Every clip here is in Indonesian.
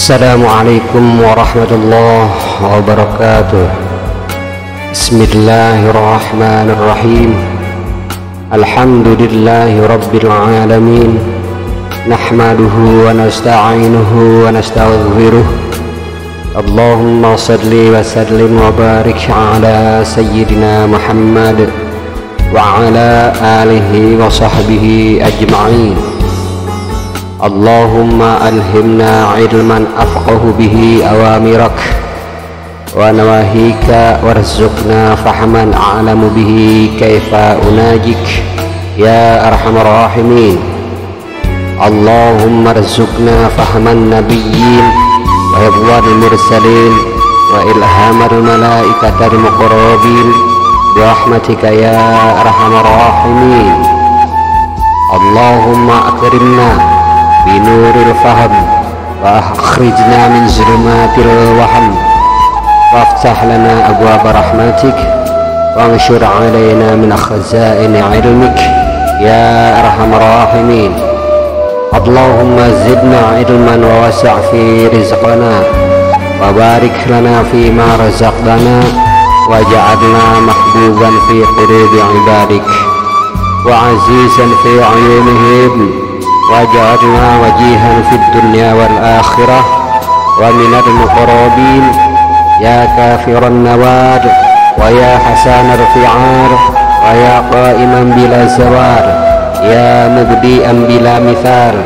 Assalamualaikum warahmatullahi wabarakatuh. Bismillahirrahmanirrahim. Alhamdulillahi rabbil alamin. Nahmaduhu wa nasta'inuhu wa nastaghfiruh. Allahumma salli wa sallim wa barik ala sayyidina Muhammad wa ala alihi wa sahbihi ajma'in. Allahumma alhimna ilman afqahu bihi awamirak wa nawahika warzuqna fahman a'lamu bihi kaifa unajik ya arhamar rahimin. Allahumma arzuqna fahman nabiyyin wa hifdhal mursalin wa ilhamal malaikatil muqarrabin bi rahmatika ya arhamar rahimin. Allahumma akrimna binuril faham wa akhrijna min zulumatil waham waftah lana abwaab rahmatik wa anshur alaina min khazaini ilmik ya arhamar rahimin. Allahumma zidna ilman wa wasi' fi rizqana wa barik lana fi ma razaqtana waj'alna mahbuban fi qulubi ibadik wa azizan fi ayunihim waj'alna wajihan fid dunya wal akhirah wa minal muqarrabin ya kafiran nawad wa ya hasanar fi'ar wa ya qa'iman bila zawar ya mubdi'an bila mithal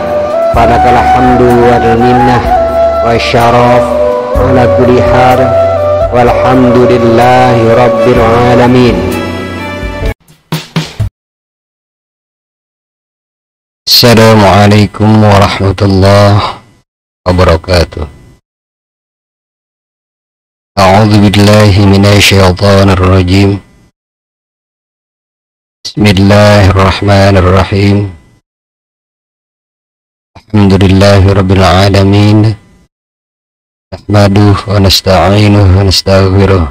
falakal hamdu wal minnah wa syaraf ala kulli hal walhamdulillahi rabbil alamin. Assalamualaikum warahmatullahi wabarakatuh. A'udzu billahi minasyaitonir rajim. Bismillahirrahmanirrahim. Alhamdulillahirabbil alamin. Nahmaduhu wa nasta'inuhu wa nastaghfiruh.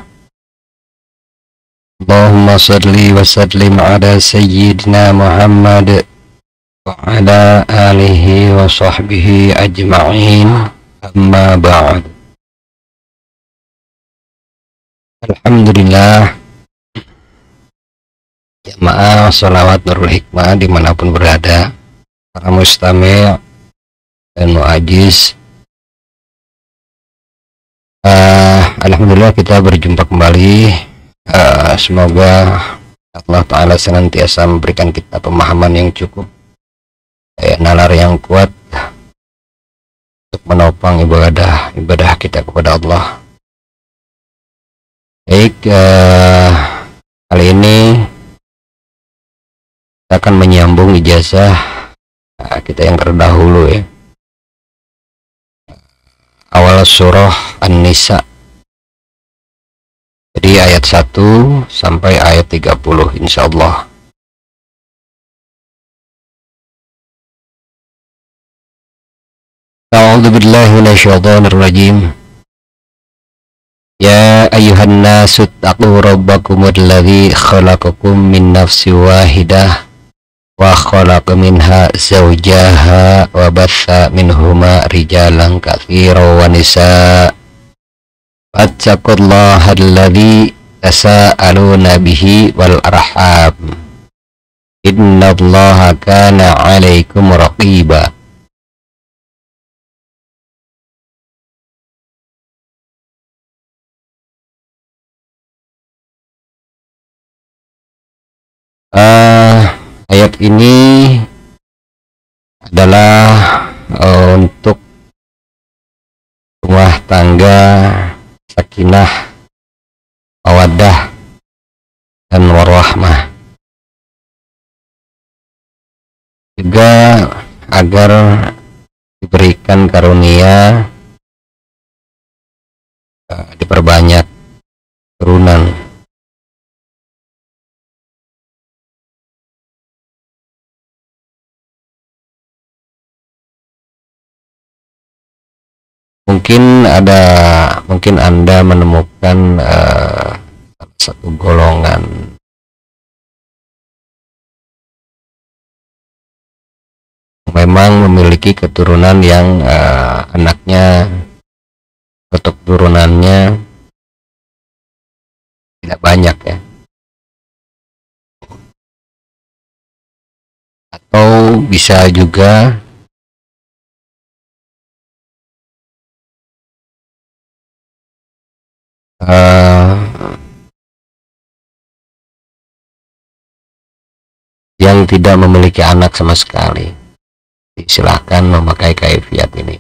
Allahumma shalli wa sallim ala sayyidina Muhammad wa ala alihi wa sahbihi ajma'in, amma ba'd. Alhamdulillah, jamaah sholawat Nurul Hikmah dimanapun berada, para mustami' dan mu'ajiz. Alhamdulillah kita berjumpa kembali. Semoga Allah Ta'ala senantiasa memberikan kita pemahaman yang cukup, nalar yang kuat untuk menopang ibadah kita kepada Allah. Baik, kali ini kita akan menyambung ijazah kita yang terdahulu, ya, awal surah An-Nisa, jadi ayat 1 sampai ayat 30 insyaallah. A'udzu billahi minasyaitonir rajim. Ya ayyuhan nasu taqu rabbakumul ladzi khalaqakum min nafsin wahidah wa khalaqa minha zawjaha wa batha minhuma rijalan katsiran wa nisaa. Fattaqullaha alladzi tasaaluna bihi wal arham. Innallaha kana 'alaikum raqiba. Ayat ini adalah untuk rumah tangga sakinah, mawaddah dan warahmah, juga agar diberikan karunia, diperbanyak turunan. Mungkin Anda menemukan satu golongan memang memiliki keturunan yang anaknya untuk turunannya tidak banyak ya, atau bisa juga yang tidak memiliki anak sama sekali, silahkan memakai kaifiat ini.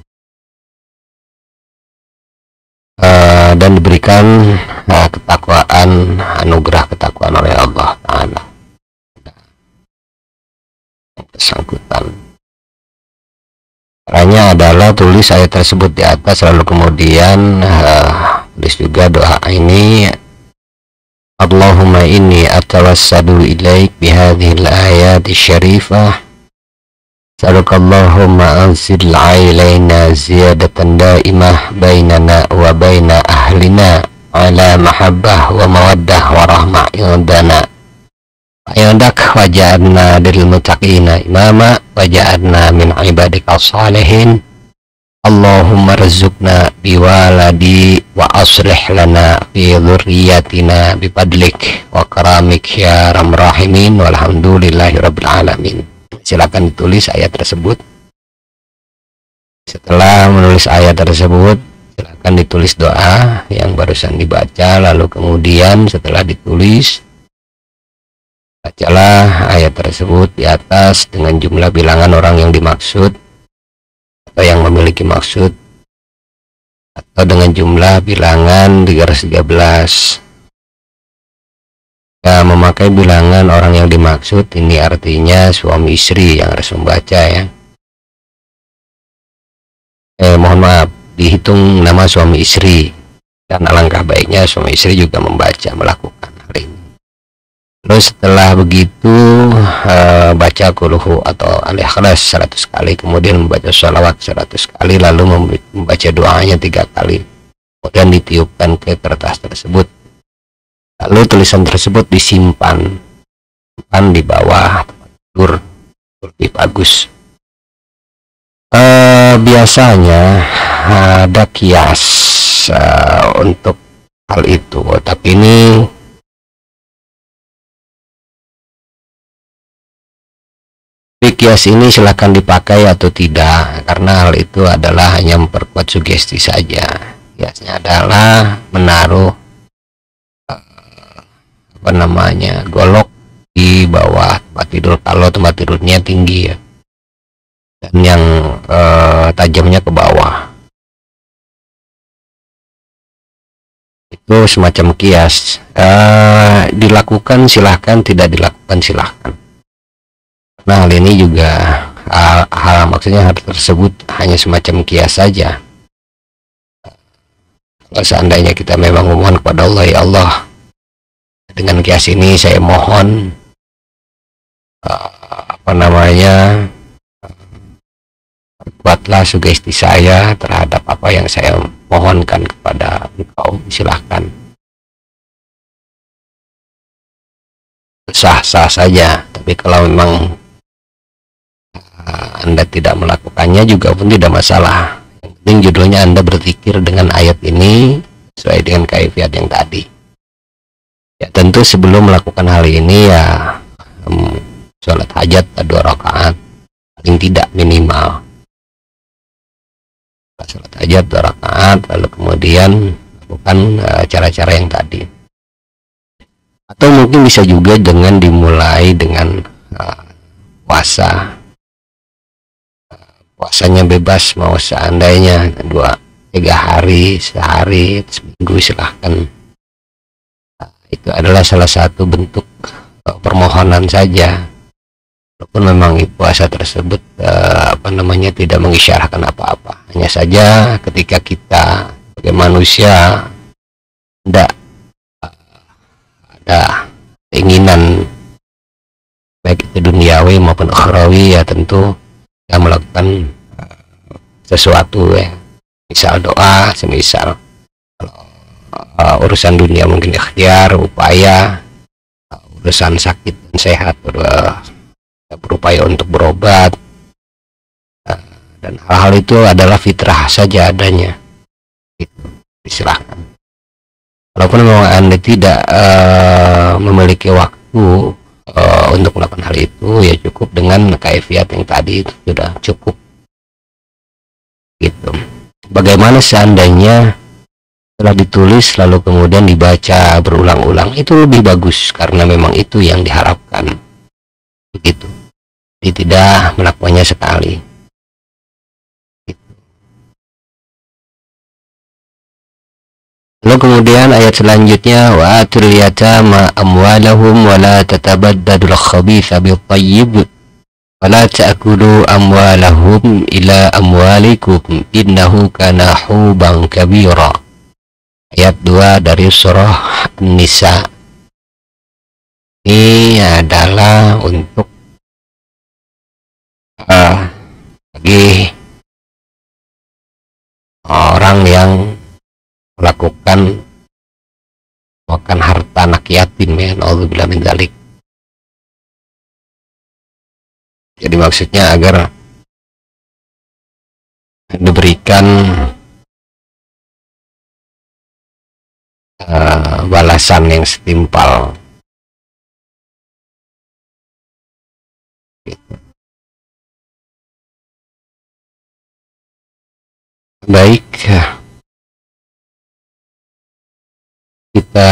Dan diberikan ketakwaan, anugerah ketakwaan oleh Allah Ta'ala bersangkutan. Caranya adalah tulis ayat tersebut di atas, lalu kemudian tulis juga doa ini, Allahumma inni atawassadu ilaik bihadhil ayati syarifah, Sadaqallahumma anzil alaina ziyadatan daimah bainana wa baina ahlina ala mahabbah wa mawaddah wa rahmah indana indak waja'adna lil muttaqina imama waja'adna min ibadika salihin. Allahumma rizukna biwaladi wa aslih lana fi dhurriyyatina bifadlik wa karamik ya rahimin walhamdulillahi rabbil alamin. Silakan ditulis ayat tersebut. Setelah menulis ayat tersebut, silakan ditulis doa yang barusan dibaca, lalu kemudian setelah ditulis, bacalah ayat tersebut di atas dengan jumlah bilangan orang yang dimaksud atau yang memiliki maksud, atau dengan jumlah bilangan 313. Memakai bilangan orang yang dimaksud ini artinya suami istri yang harus membaca ya. Mohon maaf, dihitung nama suami istri, dan alangkah baiknya suami istri juga membaca, melakukan hal ini. Lalu setelah begitu baca quluhu atau al-ikhlas 100 kali, kemudian membaca sholawat 100 kali, lalu membaca doanya 3 kali, kemudian ditiupkan ke kertas tersebut. Lalu tulisan tersebut disimpan di bawah tempat tidur, lebih bagus. Biasanya ada kias untuk hal itu, tapi ini kias ini silahkan dipakai atau tidak, karena hal itu adalah hanya memperkuat sugesti saja. Kiasnya adalah menaruh golok di bawah tempat tidur kalau tempat tidurnya tinggi ya, dan yang tajamnya ke bawah. Itu semacam kias. Dilakukan silahkan, tidak dilakukan silahkan. Nah, hal ini juga maksudnya hal tersebut hanya semacam kias saja. Kalau seandainya kita memang memohon kepada Allah, ya Allah, dengan kias ini saya mohon buatlah sugesti saya terhadap apa yang saya mohonkan kepada Engkau, silahkan, sah-sah saja. Tapi kalau memang Anda tidak melakukannya juga pun tidak masalah. Yang penting judulnya Anda berzikir dengan ayat ini sesuai dengan kaifiat yang tadi. Ya, tentu sebelum melakukan hal ini ya sholat hajat 2 rakaat paling tidak, minimal sholat hajat 2 rakaat, lalu kemudian lakukan cara-cara yang tadi. Atau mungkin bisa juga dengan dimulai dengan puasanya bebas, mau seandainya 2-3 hari, sehari, seminggu, silahkan. Itu adalah salah satu bentuk permohonan saja, walaupun memang puasa tersebut tidak mengisyarahkan apa-apa. Hanya saja ketika kita sebagai manusia tidak ada keinginan baik itu duniawi maupun akhrawi, ya tentu kita melakukan sesuatu ya, misal doa, semisal urusan dunia mungkin ikhtiar, upaya, urusan sakit dan sehat berupaya untuk berobat, dan hal-hal itu adalah fitrah saja adanya gitu. Silahkan. Walaupun memang Anda tidak memiliki waktu untuk melakukan hal itu, ya cukup dengan kaifiat yang tadi itu sudah cukup gitu. Bagaimana seandainya setelah ditulis lalu kemudian dibaca berulang-ulang, itu lebih bagus karena memang itu yang diharapkan begitu. Jadi tidak melakukannya sekali. Lalu kemudian ayat selanjutnya, wa atul yatama amwalahum wa la tatabaddalul khabitha bil tayyib wa la ta'kulu amwalahum ila amwalikum innahu kana huban kabira. Ayat 2 dari surah An-Nisa. Ini adalah untuk bagi orang yang melakukan makan harta anak yatim, ya, naudzubillah min dzalik. Jadi maksudnya agar diberikan balasan yang setimpal gitu. Baik, kita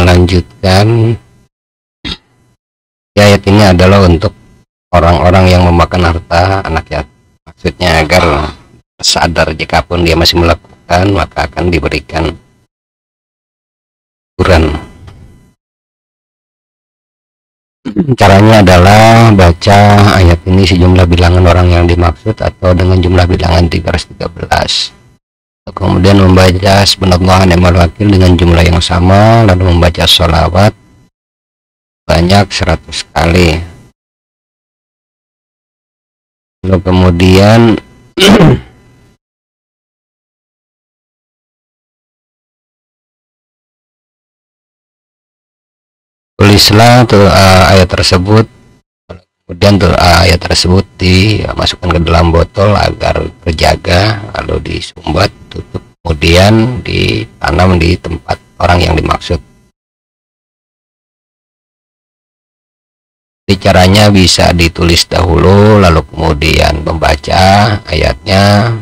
lanjutkan. Ayat ini adalah untuk orang-orang yang memakan harta anak yatim. Maksudnya agar sadar jikapun dia masih melakukan, maka akan diberikan teguran. Caranya adalah baca ayat ini sejumlah bilangan orang yang dimaksud atau dengan jumlah bilangan 313. Kemudian membaca subhanallah ni'mal wakil dengan jumlah yang sama, lalu membaca sholawat banyak 100 kali. Lalu kemudian tulislah ayat tersebut, kemudian ayat tersebut dimasukkan ke dalam botol agar terjaga, lalu disumbat, tutup, kemudian ditanam di tempat orang yang dimaksud. Jadi caranya bisa ditulis dahulu, lalu kemudian membaca ayatnya,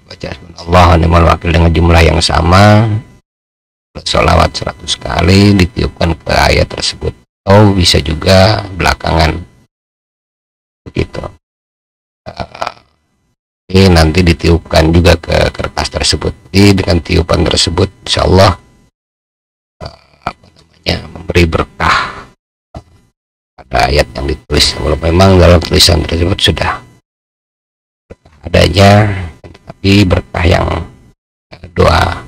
baca subhanallah ni'mal wakil dengan jumlah yang sama, sholawat 100 kali, ditiupkan ke ayat tersebut, atau bisa juga belakangan begitu. Ini nanti ditiupkan juga ke kertas tersebut. Jadi dengan tiupan tersebut insya Allah memberi berkah pada ayat yang ditulis. Kalau memang dalam tulisan tersebut sudah berkah adanya, tapi berkah yang doa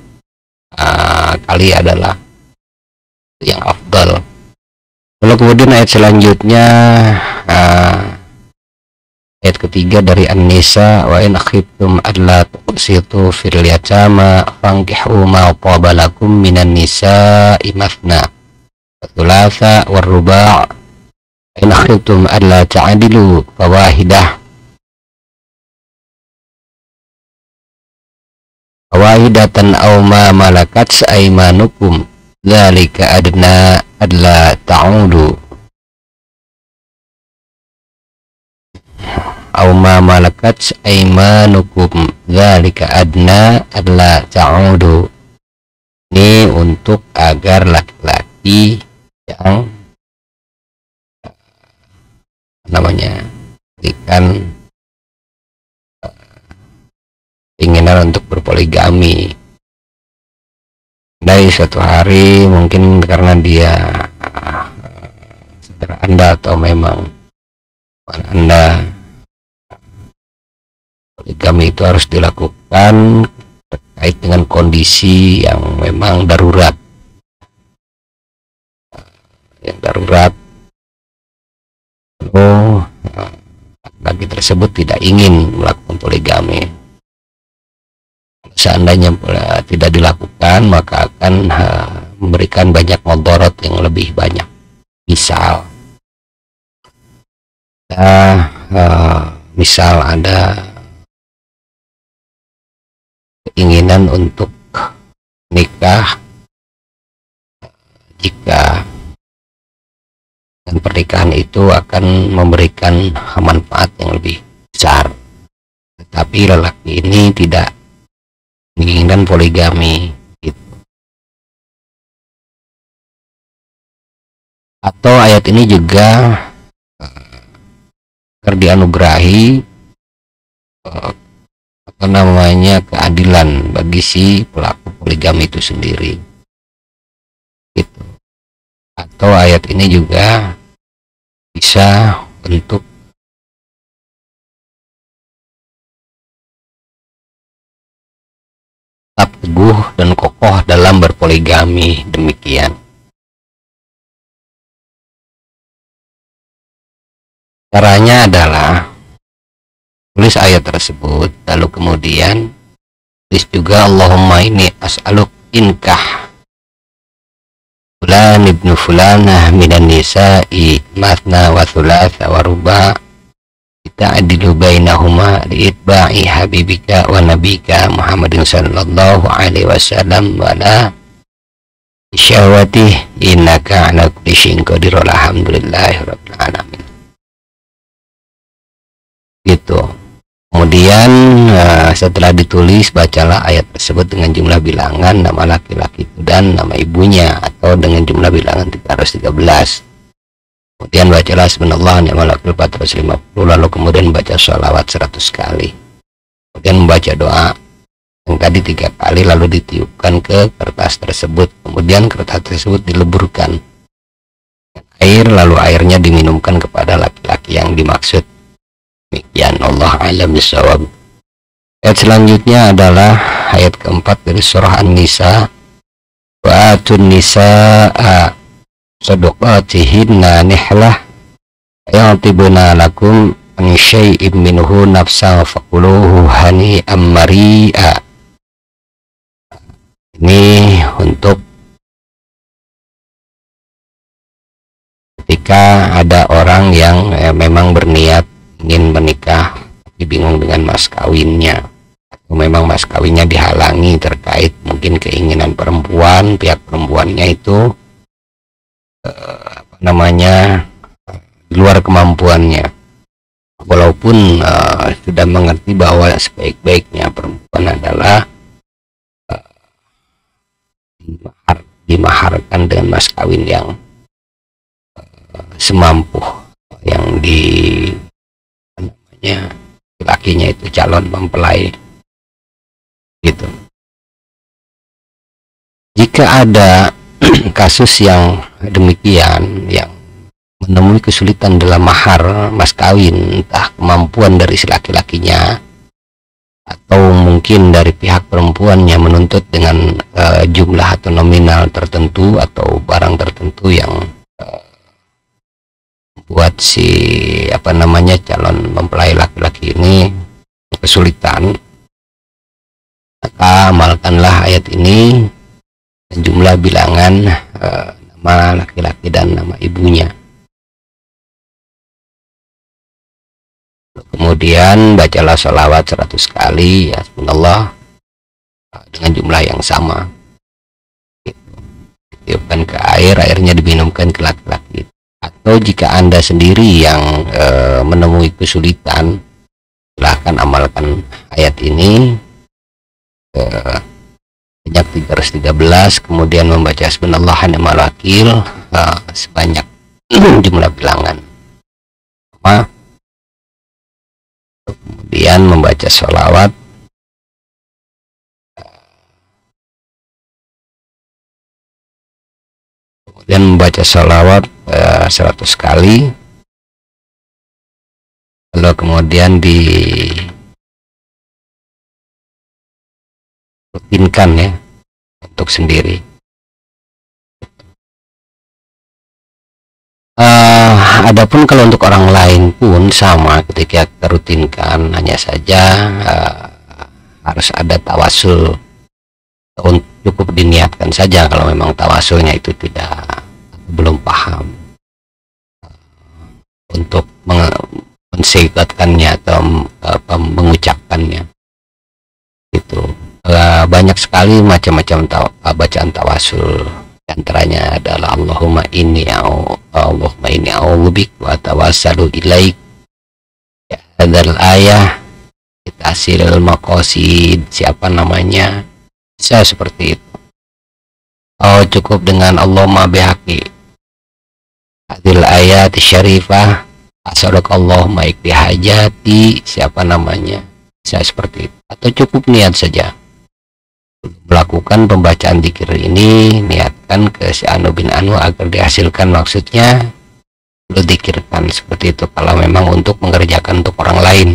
kali adalah yang afdal. Lalu kemudian ayat selanjutnya, ayat ketiga dari An-Nisa, wa in khiftum alla tuqsitu fil yatama fankihu ma taba lakum minan nisa'i mathna wa thulatha war ruba' in khiftum alla ta'dilu fawahidah wahidatan aw ma malakat aymanukum dzalika adna alla ta'udu aw ma malakat aymanukum dzalika adna alla ta'udu. Ini untuk agar laki-laki yang berikan keinginan untuk berpoligami. Dari suatu hari mungkin karena dia saudara Anda atau memang Anda, poligami itu harus dilakukan terkait dengan kondisi yang memang darurat. Yang darurat, laki tersebut tidak ingin melakukan poligami. Seandainya tidak dilakukan, maka akan memberikan banyak mudarat yang lebih banyak. Misal ada keinginan untuk nikah jika dan pernikahan itu akan memberikan manfaat yang lebih besar. Tetapi lelaki ini tidak menginginkan poligami gitu. Atau ayat ini juga dianugerahi keadilan bagi si pelaku poligami itu sendiri gitu. Atau ayat ini juga bisa untuk tetap teguh dan kokoh dalam berpoligami. Demikian. Caranya adalah tulis ayat tersebut, lalu kemudian tulis juga Allahumma inni as'aluk inkah fulan ibnu fulanah minan nisa'i matna wa thulatha wa ruba' ta'dilu bainahuma liitba'i habibika wa nabika Muhammadin sallallahu alaihi wasallam wa la syahwati innaka ala kulli syai'in qadir alhamdulillahi rabbil alamin gitu. Kemudian setelah ditulis, bacalah ayat tersebut dengan jumlah bilangan nama laki-laki itu dan nama ibunya, atau dengan jumlah bilangan 313. Kemudian bacalah subhanallah ni'mal wakil 450, lalu kemudian baca sholawat 100 kali. Kemudian membaca doa yang tadi 3 kali, lalu ditiupkan ke kertas tersebut. Kemudian kertas tersebut dileburkan air, lalu airnya diminumkan kepada laki-laki yang dimaksud. Demikian, Allah a'lam bishawab. Ayat selanjutnya adalah ayat keempat dari surah An-Nisa. Wa atun nisaa sadaqatihinna nihlah ya'tibuna lakum an syai'im minhu nafsan faquluhu hani'am mari'a. Ini untuk ketika ada orang yang memang berniat ingin menikah tapi bingung dengan mas kawinnya, atau memang mas kawinnya dihalangi terkait mungkin keinginan perempuan, pihak perempuannya itu di luar kemampuannya, walaupun sudah mengerti bahwa sebaik-baiknya perempuan adalah dimaharkan dengan mas kawin yang semampu, yang lakinya itu calon mempelai gitu. Jika ada kasus yang demikian, yang menemui kesulitan dalam mahar mas kawin, entah kemampuan dari si laki-lakinya atau mungkin dari pihak perempuannya menuntut dengan jumlah atau nominal tertentu atau barang tertentu yang buat si calon mempelai laki-laki ini kesulitan, maka amalkanlah ayat ini dan jumlah bilangan nama laki-laki dan nama ibunya. Kemudian bacalah sholawat 100 kali ya subhanallah dengan jumlah yang sama. Ditiupkan ke air, airnya diminumkan ke laki-laki. Atau jika Anda sendiri yang menemui kesulitan, silahkan amalkan ayat ini sejak 313, kemudian membaca subhanallah ni'mal wakil sebanyak jumlah bilangan. Kemudian membaca sholawat dan membaca sholawat 100 kali, lalu kemudian dirutinkan ya untuk sendiri. Adapun kalau untuk orang lain pun sama, ketika kita rutinkan, hanya saja harus ada tawasul. Cukup diniatkan saja kalau memang tawasulnya itu belum paham untuk mensigatkannya atau mengucapkannya itu. banyak sekali macam-macam bacaan tawasul. Di antaranya adalah Allahumma inni a'udzubika wa tawassalu ilaik ya hadzal ayah tasilul maqasid, siapa namanya, bisa seperti itu. Oh, cukup dengan Allahumma bihaqi hadzal ayat syarifah asadaqallahumma ikdi hajati, siapa namanya, bisa seperti itu. Atau cukup niat saja melakukan pembacaan zikir ini, niatkan ke si Anu bin Anu agar dihasilkan maksudnya, lu zikirkan seperti itu kalau memang untuk mengerjakan untuk orang lain.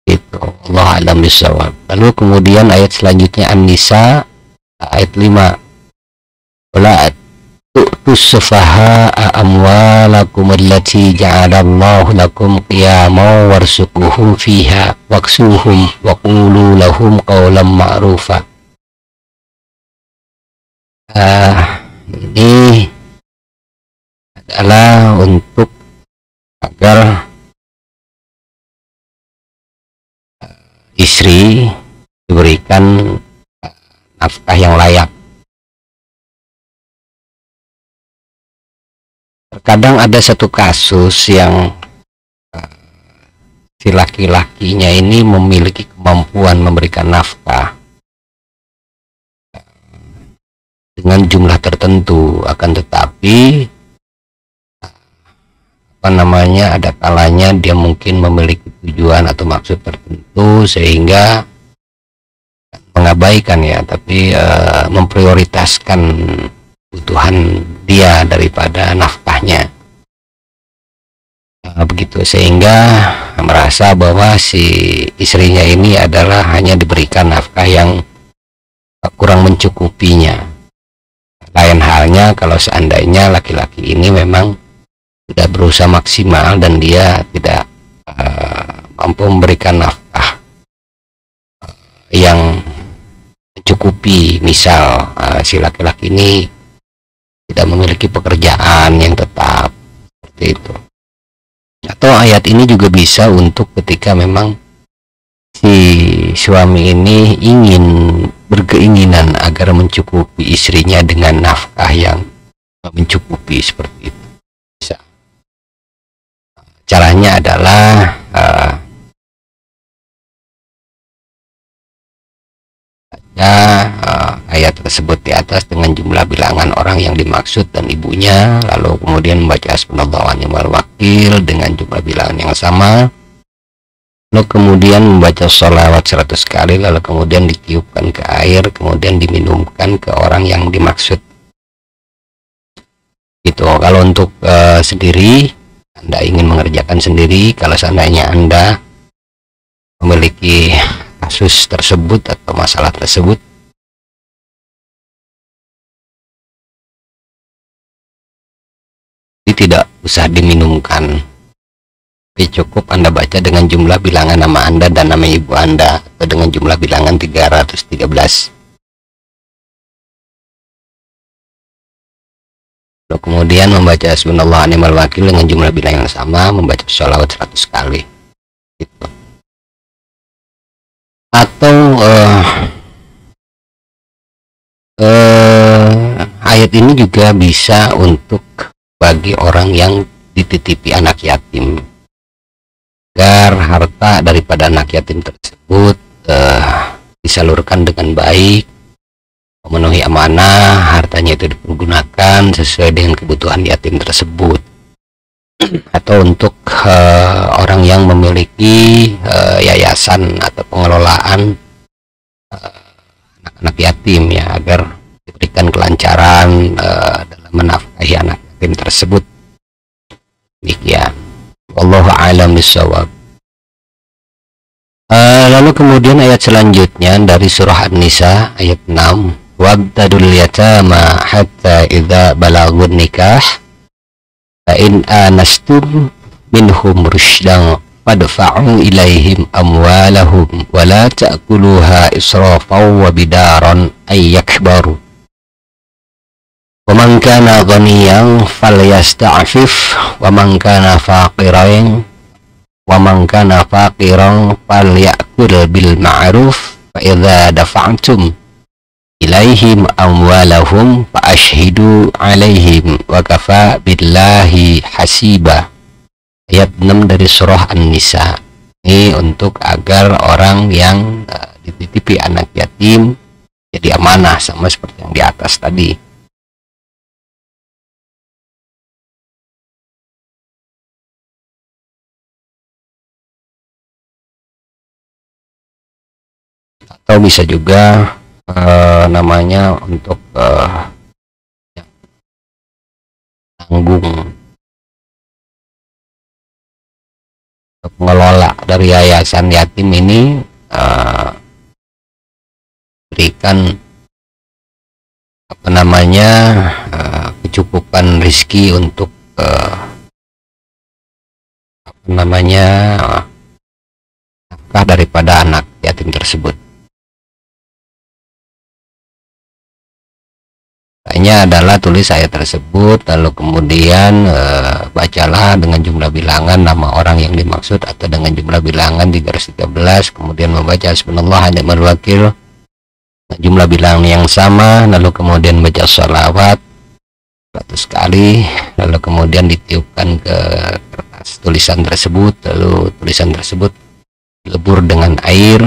Itu Allah alam bisawab. Lalu kemudian ayat selanjutnya An-Nisa ayat 5, wala tu'tus sufaha'a amwalakum allati ja'alallahu lakum qiyama warzuquhum fiha waksuhum wa qulu lahum qawlan ma'rufa. Ini adalah untuk agar istri diberikan nafkah yang layak. Terkadang ada satu kasus yang si laki-lakinya ini memiliki kemampuan memberikan nafkah dengan jumlah tertentu, akan tetapi ada kalanya dia mungkin memiliki tujuan atau maksud tertentu sehingga mengabaikan ya, tapi memprioritaskan kebutuhan dia daripada nafkahnya. Begitu, sehingga merasa bahwa si istrinya ini adalah hanya diberikan nafkah yang kurang mencukupinya. Lain halnya kalau seandainya laki-laki ini memang sudah berusaha maksimal dan dia tidak mampu memberikan nafkah yang mencukupi. Misal si laki-laki ini tidak memiliki pekerjaan yang tetap, seperti itu. Atau ayat ini juga bisa untuk ketika memang si suami ini berkeinginan agar mencukupi istrinya dengan nafkah yang mencukupi, seperti itu. Bisa. Caranya adalah ayat tersebut di atas dengan jumlah bilangan orang yang dimaksud dan ibunya, lalu kemudian membaca hasbunallahu wa ni'mal wakil dengan jumlah bilangan yang sama, lalu kemudian membaca sholawat 100 kali, lalu kemudian ditiupkan ke air, kemudian diminumkan ke orang yang dimaksud. Itu kalau untuk sendiri, Anda ingin mengerjakan sendiri, kalau seandainya Anda memiliki kasus tersebut atau masalah tersebut, tidak usah diminumkan, tapi cukup Anda baca dengan jumlah bilangan nama Anda dan nama ibu Anda, atau dengan jumlah bilangan 313. Lalu kemudian membaca hasbunallahu wa ni'mal wakil dengan jumlah bilangan yang sama, membaca sholawat 100 kali gitu. Atau ayat ini juga bisa untuk bagi orang yang dititipi anak yatim, agar harta daripada anak yatim tersebut disalurkan dengan baik, memenuhi amanah, hartanya itu dipergunakan sesuai dengan kebutuhan yatim tersebut. Atau untuk orang yang memiliki yayasan atau pengelolaan anak-anak yatim ya, agar diberikan kelancaran dalam menafkahi anak yatim tersebut. Demikian. Wallahu a'lam bishawab. Lalu kemudian ayat selanjutnya dari surah An-Nisa ayat 6, wabtadul yatama hatta idza balagun nikah fa in anastum minhum rusydan fadfa'u ilaihim amwalahum wa la ta'kuluha israfan wa bidaran ay yakbaru wa man kana ghaniyan falyasta'fif wa man kana faqiran falyakul bil ma'ruf fa idza dafa'tum ilaihim amwalahum fa ashhidu alaihim wa kafa billahi hasiba. Ayat 6 dari surah An-Nisa. Ini untuk agar orang yang dititipi anak yatim jadi amanah, sama seperti yang di atas tadi. Atau bisa juga namanya untuk tanggung pengelola dari yayasan yatim ini berikan apa namanya kecukupan rizki untuk apa namanya nafkah daripada anak yatim tersebut. Hanya adalah tulis ayat tersebut, lalu kemudian bacalah dengan jumlah bilangan nama orang yang dimaksud atau dengan jumlah bilangan 313, kemudian membaca hasbunallah wa ni'mal wakil jumlah bilangan yang sama, lalu kemudian baca sholawat 100 kali, lalu kemudian ditiupkan ke kertas tulisan tersebut, lalu tulisan tersebut dilebur dengan air,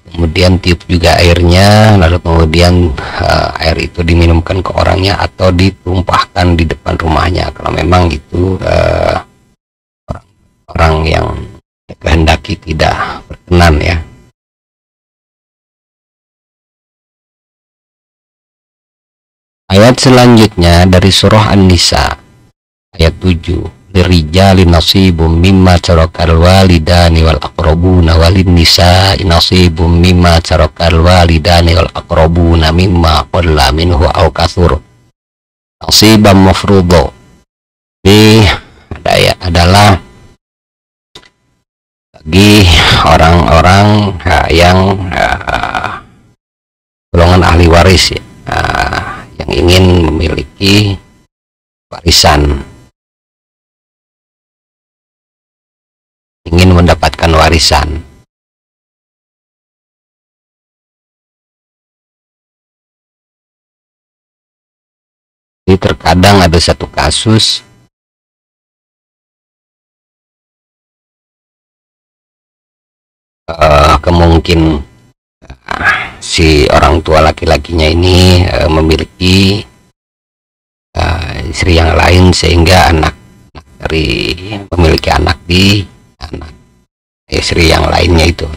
kemudian tiup juga airnya, lalu kemudian air itu diminumkan ke orangnya atau ditumpahkan di depan rumahnya kalau memang itu orang yang kehendaki tidak berkenan ya. Ayat selanjutnya dari surah An-Nisa ayat 7. Lirijali nasibum mimma tarakal walidani wal aqrabuna walin nisa'i nasibum mimma tarakal walidani wal aqrabuna mimma qalla minhu aw katsur nasiban mafruḍa. Ini adalah bagi orang-orang yang golongan ahli waris ya, yang ingin memiliki warisan, ingin mendapatkan warisan. Jadi terkadang ada satu kasus kemungkin si orang tua laki-lakinya ini memiliki istri yang lain, sehingga anak dari memiliki anak di anak istri yang lainnya itu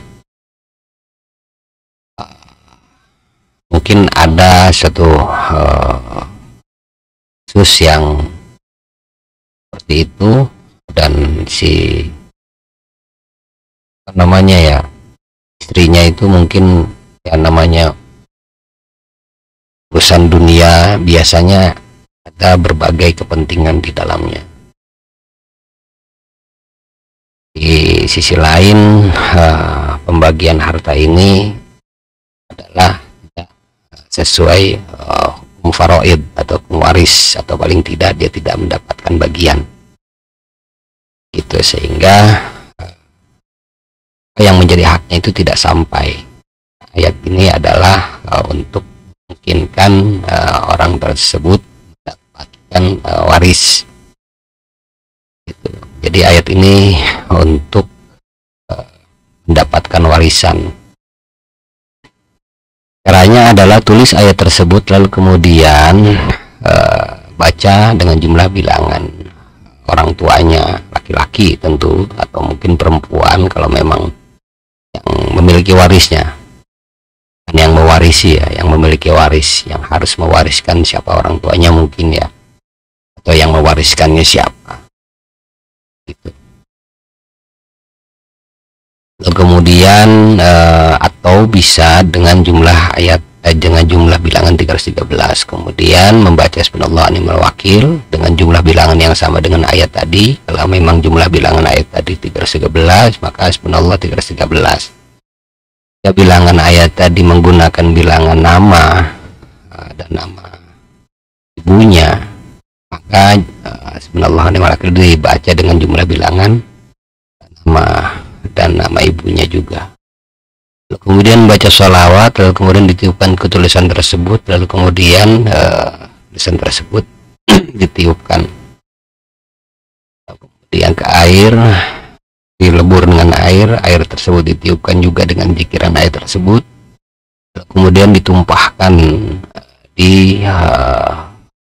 mungkin ada satu kasus yang seperti itu, dan si apa namanya ya, istrinya itu mungkin ya namanya urusan dunia, biasanya ada berbagai kepentingan di dalamnya. Di sisi lain pembagian harta ini adalah tidak sesuai hukum faraid atau waris, atau paling tidak dia tidak mendapatkan bagian gitu, sehingga yang menjadi haknya itu tidak sampai. Ayat ini adalah untuk memungkinkan orang tersebut mendapatkan waris gitu. Jadi ayat ini untuk mendapatkan warisan. Caranya adalah tulis ayat tersebut, lalu kemudian baca dengan jumlah bilangan orang tuanya, laki-laki tentu, atau mungkin perempuan kalau memang yang memiliki warisnya, yang mewarisi ya, yang memiliki waris, yang harus mewariskan siapa orang tuanya mungkin ya, atau yang mewariskannya siapa gitu. Lalu kemudian atau bisa dengan jumlah ayat dengan jumlah bilangan 313, kemudian membaca hasbunallah wa ni'mal wakil dengan jumlah bilangan yang sama dengan ayat tadi. Kalau memang jumlah bilangan ayat tadi 313, maka hasbunallah 313. Ya, bilangan ayat tadi menggunakan bilangan nama dan nama ibunya, maka hasbunallah wa ni'mal wakil dibaca dengan jumlah bilangan nama dan dan nama ibunya juga. Lalu kemudian baca sholawat, lalu kemudian ditiupkan ke tulisan tersebut, lalu kemudian tulisan tersebut ditiupkan kemudian ke air, dilebur dengan air tersebut ditiupkan juga dengan zikiran air tersebut, lalu kemudian ditumpahkan di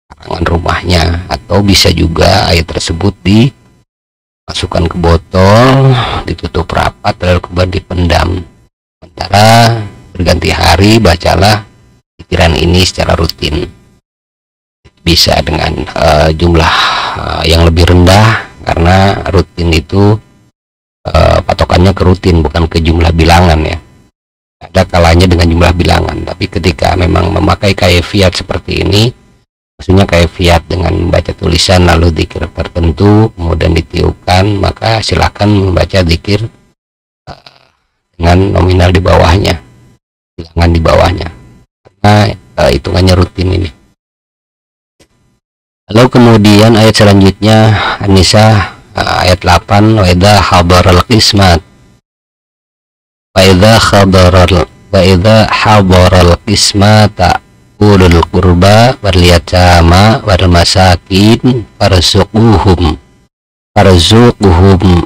karangan rumahnya, atau bisa juga air tersebut dimasukkan ke botol, ditutup rapat, lalu kemudian dipendam. Sementara berganti hari bacalah pikiran ini secara rutin. Bisa dengan jumlah yang lebih rendah, karena rutin itu patokannya ke rutin, bukan ke jumlah bilangan ya. Ada kalanya dengan jumlah bilangan, tapi ketika memang memakai kaifiat seperti ini, maksudnya kaifiat dengan membaca tulisan lalu zikir tertentu kemudian ditiupkan, maka silakan membaca zikir dengan nominal di bawahnya, bilangan di bawahnya, karena hitungannya rutin ini. Lalu kemudian ayat selanjutnya An-Nisa ayat 8, wa idza hadaral qismat wa idza hadaral qismata ulul qurba wal yatama wal masakin farzuquhum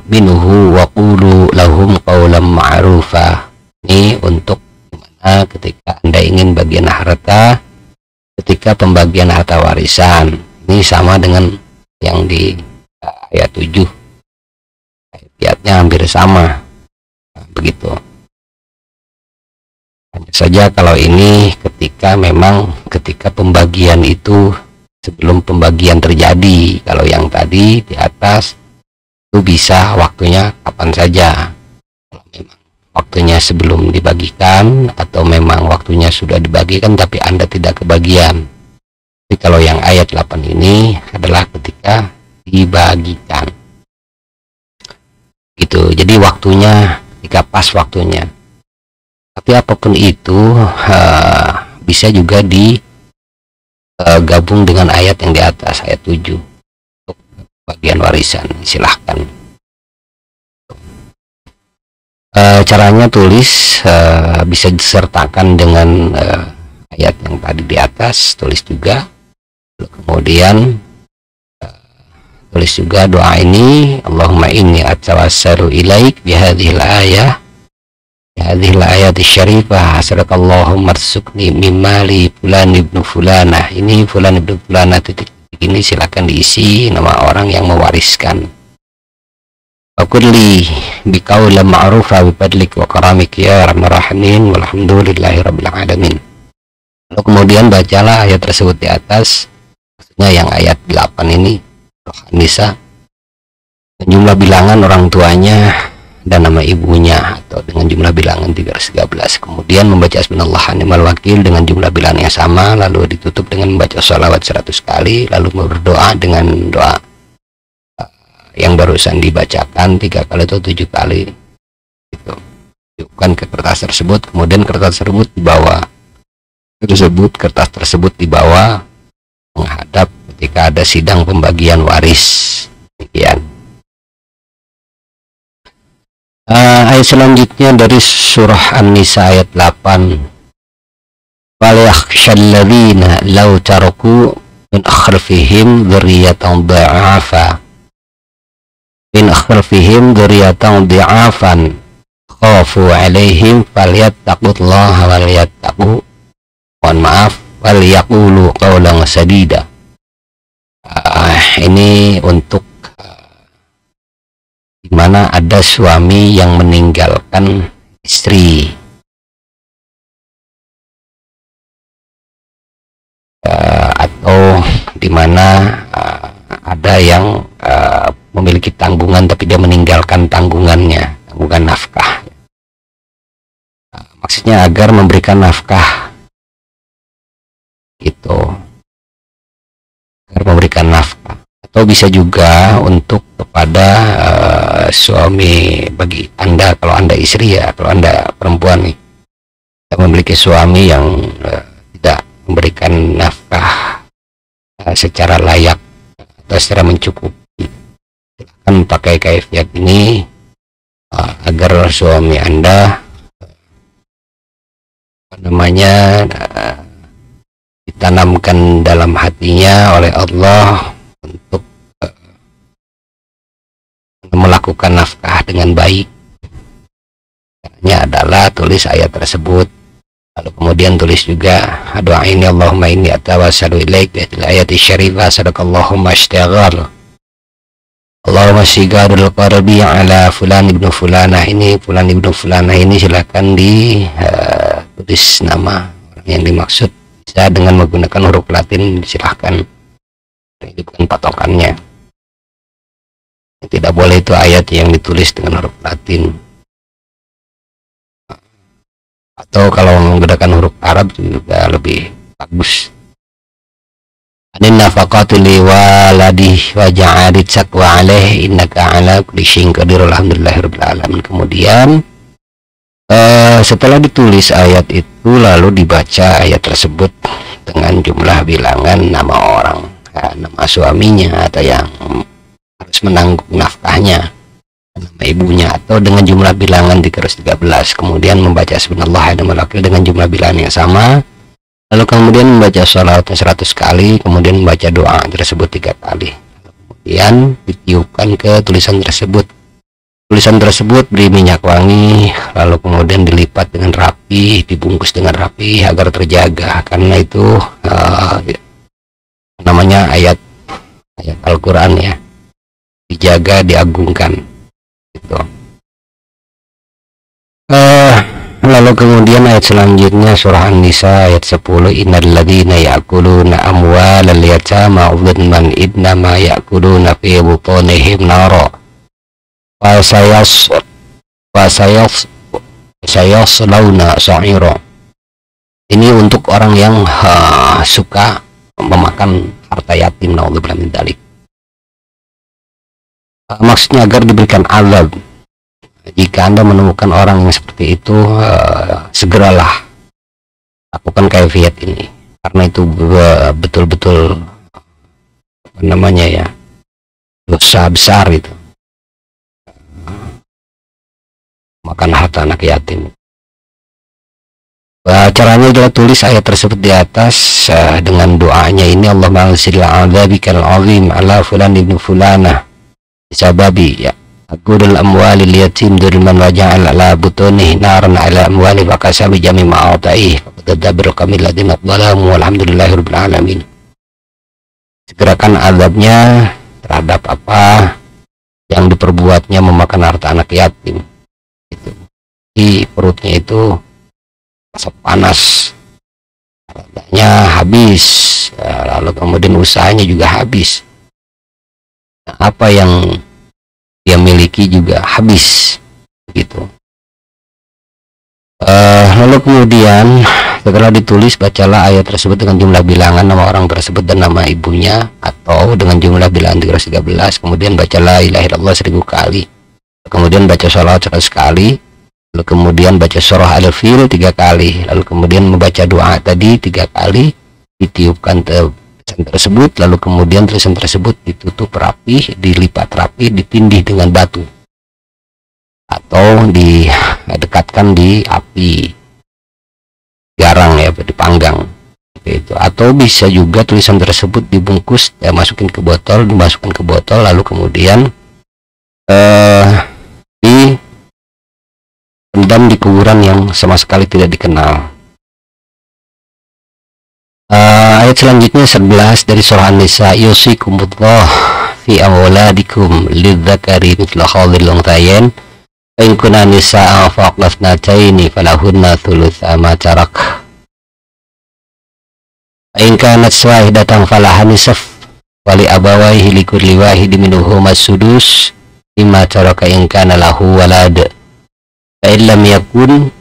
minhu wa qulu lahum qawlan ma'rufa. Ini untuk dimana ketika Anda ingin bagian harta, ketika pembagian harta warisan. Ini sama dengan yang di ayat 7, ayatnya hampir sama, begitu. Hanya saja kalau ini ketika pembagian itu sebelum pembagian terjadi. Kalau yang tadi di atas itu bisa waktunya kapan saja, kalau memang waktunya sebelum dibagikan, atau memang waktunya sudah dibagikan tapi Anda tidak kebagian. Tapi kalau yang ayat 8 ini adalah ketika dibagikan gitu, jadi waktunya ketika pas waktunya. Tapi apapun itu bisa juga digabung dengan ayat yang di atas, ayat 7 untuk bagian warisan. Silahkan. Caranya tulis bisa disertakan dengan ayat yang tadi di atas, tulis juga. Kemudian tulis juga doa ini, Allahumma inni atawassalu ilaik bihadhil ayah, bihadhil ayati syarifah, hasrakallahumma rsukni mimali fulan ibnu fulanah. Ini fulan ibnu fulanah titik ini silakan diisi nama orang yang mewariskan. Fakulli biqaulan ma'rufa bifadlik wa karamik ya arhamar rahimin walhamdulillahi rabbil alamin. Lalu kemudian bacalah ayat tersebut di atas, maksudnya yang ayat 8 ini, An-Nisa, jumlah bilangan orang tuanya dan nama ibunya, atau dengan jumlah bilangan 313. Kemudian membaca Hasbunallahu wa ni'mal wakil dengan jumlah bilangan yang sama, lalu ditutup dengan membaca sholawat 100 kali, lalu berdoa dengan doa yang barusan dibacakan 3 kali atau 7 kali gitu. Dibuka ke kertas tersebut, kemudian kertas tersebut dibawa menghadap ketika ada sidang pembagian waris. Demikian. Ayat selanjutnya dari surah An-Nisa ayat 8. Falyakhshalladzina law taraku min akhrafihim dzurriyyatan dha'afan khafu 'alaihim falyattaqullaha wal yaqulu qawlan sadida. Ini untuk di mana ada suami yang meninggalkan istri, atau di mana ada yang memiliki tanggungan tapi dia meninggalkan tanggungannya, tanggungan nafkah. Maksudnya agar memberikan nafkah gitu, agar memberikan nafkah. Atau bisa juga untuk kepada suami, bagi Anda kalau Anda istri ya, kalau Anda perempuan nih memiliki suami yang tidak memberikan nafkah secara layak atau secara mencukupi, silahkan pakai kaifiat ini agar suami Anda ditanamkan dalam hatinya oleh Allah untuk melakukan nafkah dengan baik. Caranya adalah tulis ayat tersebut, lalu kemudian tulis juga doa ini, Allahumma inni atawassalu ilaik bi ayati syarifah sadaqallahumma ashtaghal Allahumma sigarul qarbi ala fulan ibnu fulanah. Ini fulan ibnu fulanah ini silakan tulis nama orang yang dimaksud, bisa dengan menggunakan huruf Latin, silahkan. Itu bukan patokannya. Tidak boleh itu ayat yang ditulis dengan huruf Latin, atau kalau menggunakan huruf Arab juga lebih bagus. Anin nafaqatu li waladi wa ja'alit sakwa alaih innaka ala kulli syai'in qadir alhamdulillahirabbil alamin. Kemudian setelah ditulis ayat itu lalu dibaca ayat tersebut dengan jumlah bilangan nama orang, nama suaminya atau yang harus menanggung nafkahnya, nama ibunya, atau dengan jumlah bilangan 313. Kemudian membaca subhanallah dengan jumlah bilangan yang sama, lalu kemudian membaca sholawatnya 100 kali, kemudian membaca doa tersebut 3 kali, kemudian ditiupkan ke tulisan tersebut. Tulisan tersebut beri minyak wangi, lalu kemudian dilipat dengan rapi, dibungkus dengan rapi agar terjaga, karena itu namanya ayat Al-Quran ya, dijaga, diagungkan gitu. Lalu kemudian ayat selanjutnya surah An-Nisa ayat 10, innal ladzina ya'kuluna amwalal yatama dzulman innama ya'kuluna fi butunihim nara wa sayaslawna sa'ira. Ini untuk orang yang suka memakan harta yatim, naudzubillah min dzalik. Maksudnya agar diberikan azab. Jika Anda menemukan orang yang seperti itu, segeralah lakukan kaifiat ini, karena itu betul-betul dosa besar itu, makan harta anak yatim. Caranya adalah tulis ayat tersebut di atas dengan doanya ini, Allahumma anzil adzabikal azim ala fulan ibnu fulanah bisababi ya aqudul amwalil yatim dzulman wa ja'al ala butunihi naran ala amwali wa kasabi jami ma'ataih faqad kamil ladina dhalamu walhamdulillahirabbil alamin. Segerakan azabnya terhadap apa yang diperbuatnya memakan harta anak yatim. Itu di perutnya itu rasa panas, hartanya habis, lalu kemudian usahanya juga habis. Apa yang dia miliki juga habis gitu. Lalu kemudian setelah ditulis, bacalah ayat tersebut dengan jumlah bilangan nama orang tersebut dan nama ibunya, atau dengan jumlah bilangan 313. Kemudian bacalah la ilaha illallah 1000 kali, kemudian baca sholawat 100 kali, lalu kemudian baca surah Al-Fil 3 kali, lalu kemudian membaca doa tadi 3 kali, ditiupkan tulisan tersebut, lalu kemudian tulisan tersebut ditutup rapi, dilipat rapi, ditindih dengan batu atau didekatkan di api garang ya, dipanggang itu. Atau bisa juga tulisan tersebut dibungkus dan dimasukkan ke botol, lalu kemudian dipendam di kuburan yang sama sekali tidak dikenal. Ayat selanjutnya 11 dari surah An-Nisa, yusikumullah fi awladikum lidzakari mithlu hadzal unthayain fa in kunna nisaa fawqa ithnataini falahunna thulutsa ma tarak fa in kanat wahidatan falaha nisf wa li abawayhi likulli wahidin minhum as-sudus mimma taraka in kana lahu walad fa in lam yakun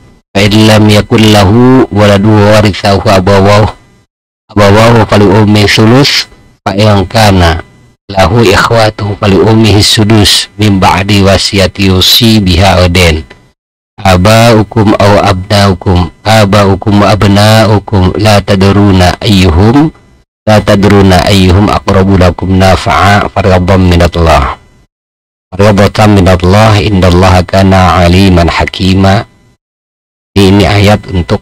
lahu waladu warithahu abawahu fali ummi sulus fa in kana lahu ikhwatu fali ummihi sudus min ba'di wasiyati yusi biha aden abaukum aw abnaukum wa abnaukum la tadruna ayyuhum aqrabu lakum nafa'a fardham minallah. Ridhatan minallah indallaha kana aliman hakima. Ini ayat untuk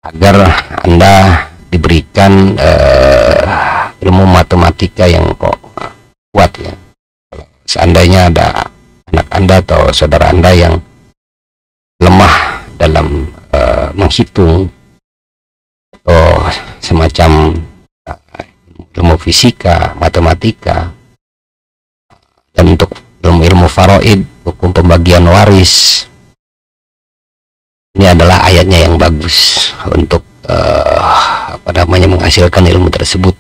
agar Anda diberikan ilmu matematika yang kuat ya. Seandainya ada anak Anda atau saudara Anda yang lemah dalam menghitung atau semacam ilmu fisika, matematika, dan untuk ilmu faraid, hukum pembagian waris, ini adalah ayatnya yang bagus untuk menghasilkan ilmu tersebut.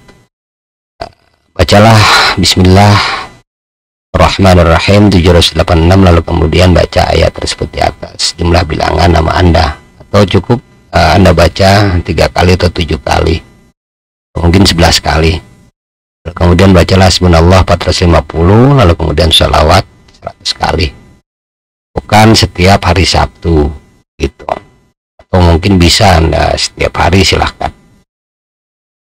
Bacalah Bismillahirrahmanirrahim 786, lalu kemudian baca ayat tersebut di atas jumlah bilangan nama Anda, atau cukup Anda baca 3 kali atau 7 kali, mungkin 11 kali. Lalu kemudian bacalah subhanallah 450, lalu kemudian sholawat 100 kali. Bukan setiap hari Sabtu gitu, atau mungkin bisa Anda setiap hari, silahkan.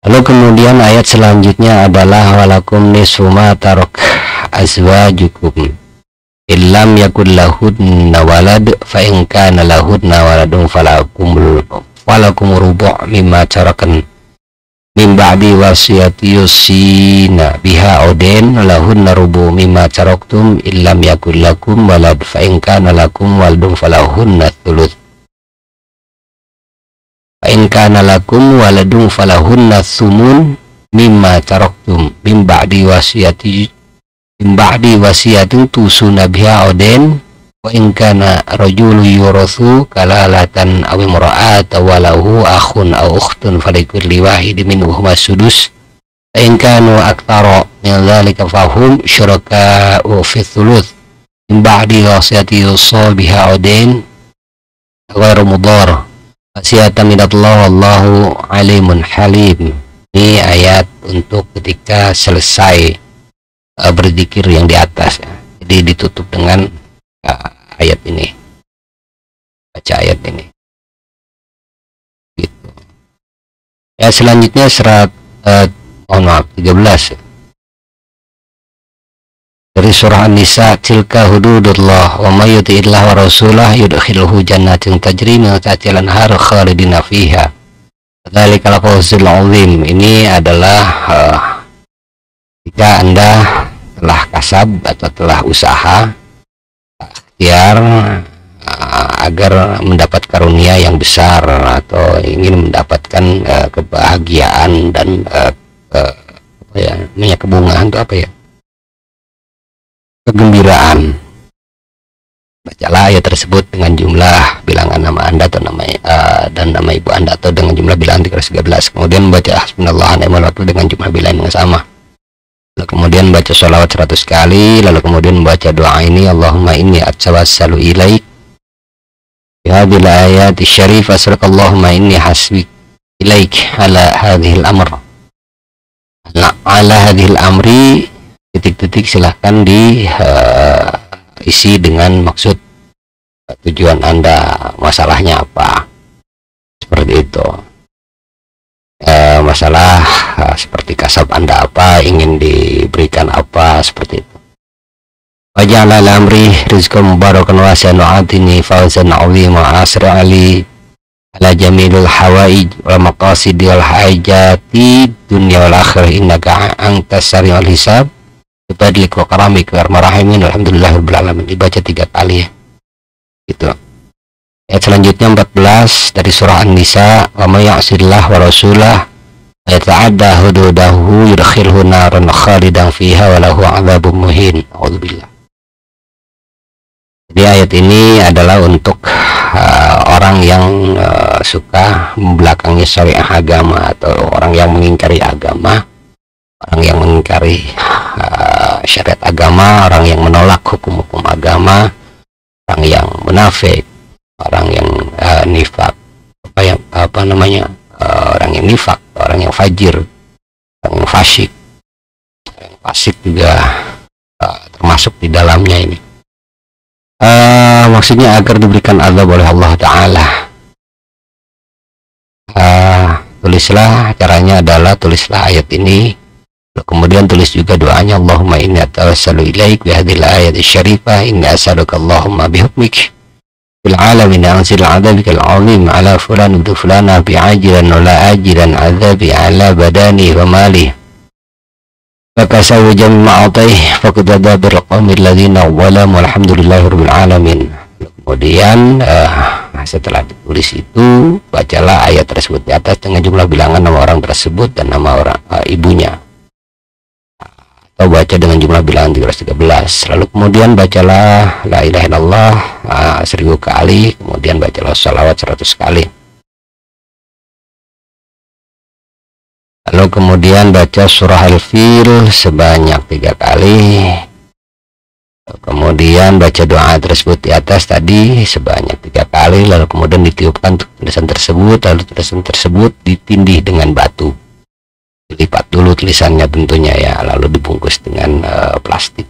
Lalu kemudian ayat selanjutnya adalah walakum nisfu ma tarak azwajukum illam yakul lahunna walad fa in kana lahunna waladun falakum rubu' mimma tarakan min ba'di wasiyati yusina biha udain lahunna rubu' mimma taraktum illam yakul lakum walad fa in kana lakum waladun falahunna thuluth in kana lakum waladun falahunna thumun mimma taraktum min ba'di wasiyatin tusuna biha udain wa in kana rajulun yurathu kalalatan aw imra'atan wa lahu akhun aw ukhtun falikulli wahidin minhum as-sudus fa in kanu aktsara min dzalika fahum syuraka'u fi thuluth min ba'di wasiyati yusa biha udain ghairu mudhar wasiyatan minallah wallahu alimun halim. Ini ayat untuk ketika selesai berzikir yang di atas ya. Jadi ditutup dengan ayat ini, baca ayat ini gitu. Ya, selanjutnya 13 dari surah An-Nisa, tilka hududullah wa may yuti'illah wa rasulah yudkhilhu jannatin tajri min tahtiha al-anhar khalidina fiha dzalikal fawzul 'azim. Ini adalah jika Anda telah kasab atau telah usaha ikhtiar agar mendapat karunia yang besar atau ingin mendapatkan kebahagiaan dan kebungaan itu apa ya, kegembiraan, bacalah ayat tersebut dengan jumlah bilangan nama Anda atau nama dan nama ibu Anda, atau dengan jumlah bilangan 313. Kemudian membaca hasbunallah wa ni'mal wakil dengan jumlah bilangan yang sama. Lalu kemudian baca sholawat 100 kali. Lalu kemudian membaca doa ini, Allahumma inni atawassalu ilaik bihadhil ayati syarif asraqallahumma inni hasbi ilaik ala hadhil amr ala hadhil amri titik-titik, silahkan diisi dengan maksud tujuan Anda, masalahnya apa, seperti itu. Masalah seperti kasab Anda apa, ingin diberikan apa, seperti itu. Waja'ala al-amri rizqan mubarakan wasi'an wa'atini fawzan 'azima asri ali ala jamilul hawaij wal maqasid wal hajati dunya wal akhirah innaka antas sari'ul hisab bifadlik wa karamik wa rahmin alhamdulillahirabbil alamin. Dibaca 3 kali ya gitu. Ayat selanjutnya 14 dari surah An-Nisa, wa may ya'sillah wa rasulah yata'adda hududahu yudkhilhu naran khalidan fiha wa lahu 'adzabun muhin. A'udzubillah. Jadi ayat ini adalah untuk orang yang suka membelakangi syariat agama, atau orang yang mengingkari agama, orang yang mengingkari syariat agama, orang yang menolak hukum-hukum agama, orang yang munafik, orang yang nifak, orang yang nifak, orang yang fajir, orang yang fasik. Orang yang fasik juga termasuk di dalamnya ini. Maksudnya agar diberikan azab oleh Allah Ta'ala. Tulislah, caranya adalah tulislah ayat ini Kemudian tulis juga doanya, Allahumma inni atawassalu ilaik bihadil ayat syarifah, inni as'aluka Allahumma bihukmik fil alamin anzil adzabikal azim ala fulan ibn fulana bi'ajilan wa la ajilan azabi ala badani wa mali fakasawu jami' ma'atih faqadada bil qawmil ladzina walamu alhamdulillahi rabbil alamin. Kemudian setelah ditulis itu, bacalah ayat tersebut di atas dengan jumlah bilangan nama orang tersebut dan nama orang ibunya, atau baca dengan jumlah bilangan 313. Lalu kemudian bacalah la ilaha illallah 1000 kali, kemudian bacalah sholawat 100 kali. Lalu kemudian baca surah Al-Fil sebanyak 3 kali. Kemudian baca doa tersebut di atas tadi sebanyak 3 kali. Lalu kemudian ditiupkan tulisan tersebut, lalu tulisan tersebut ditindih dengan batu. Dilipat dulu tulisannya tentunya ya, lalu dibungkus dengan plastik,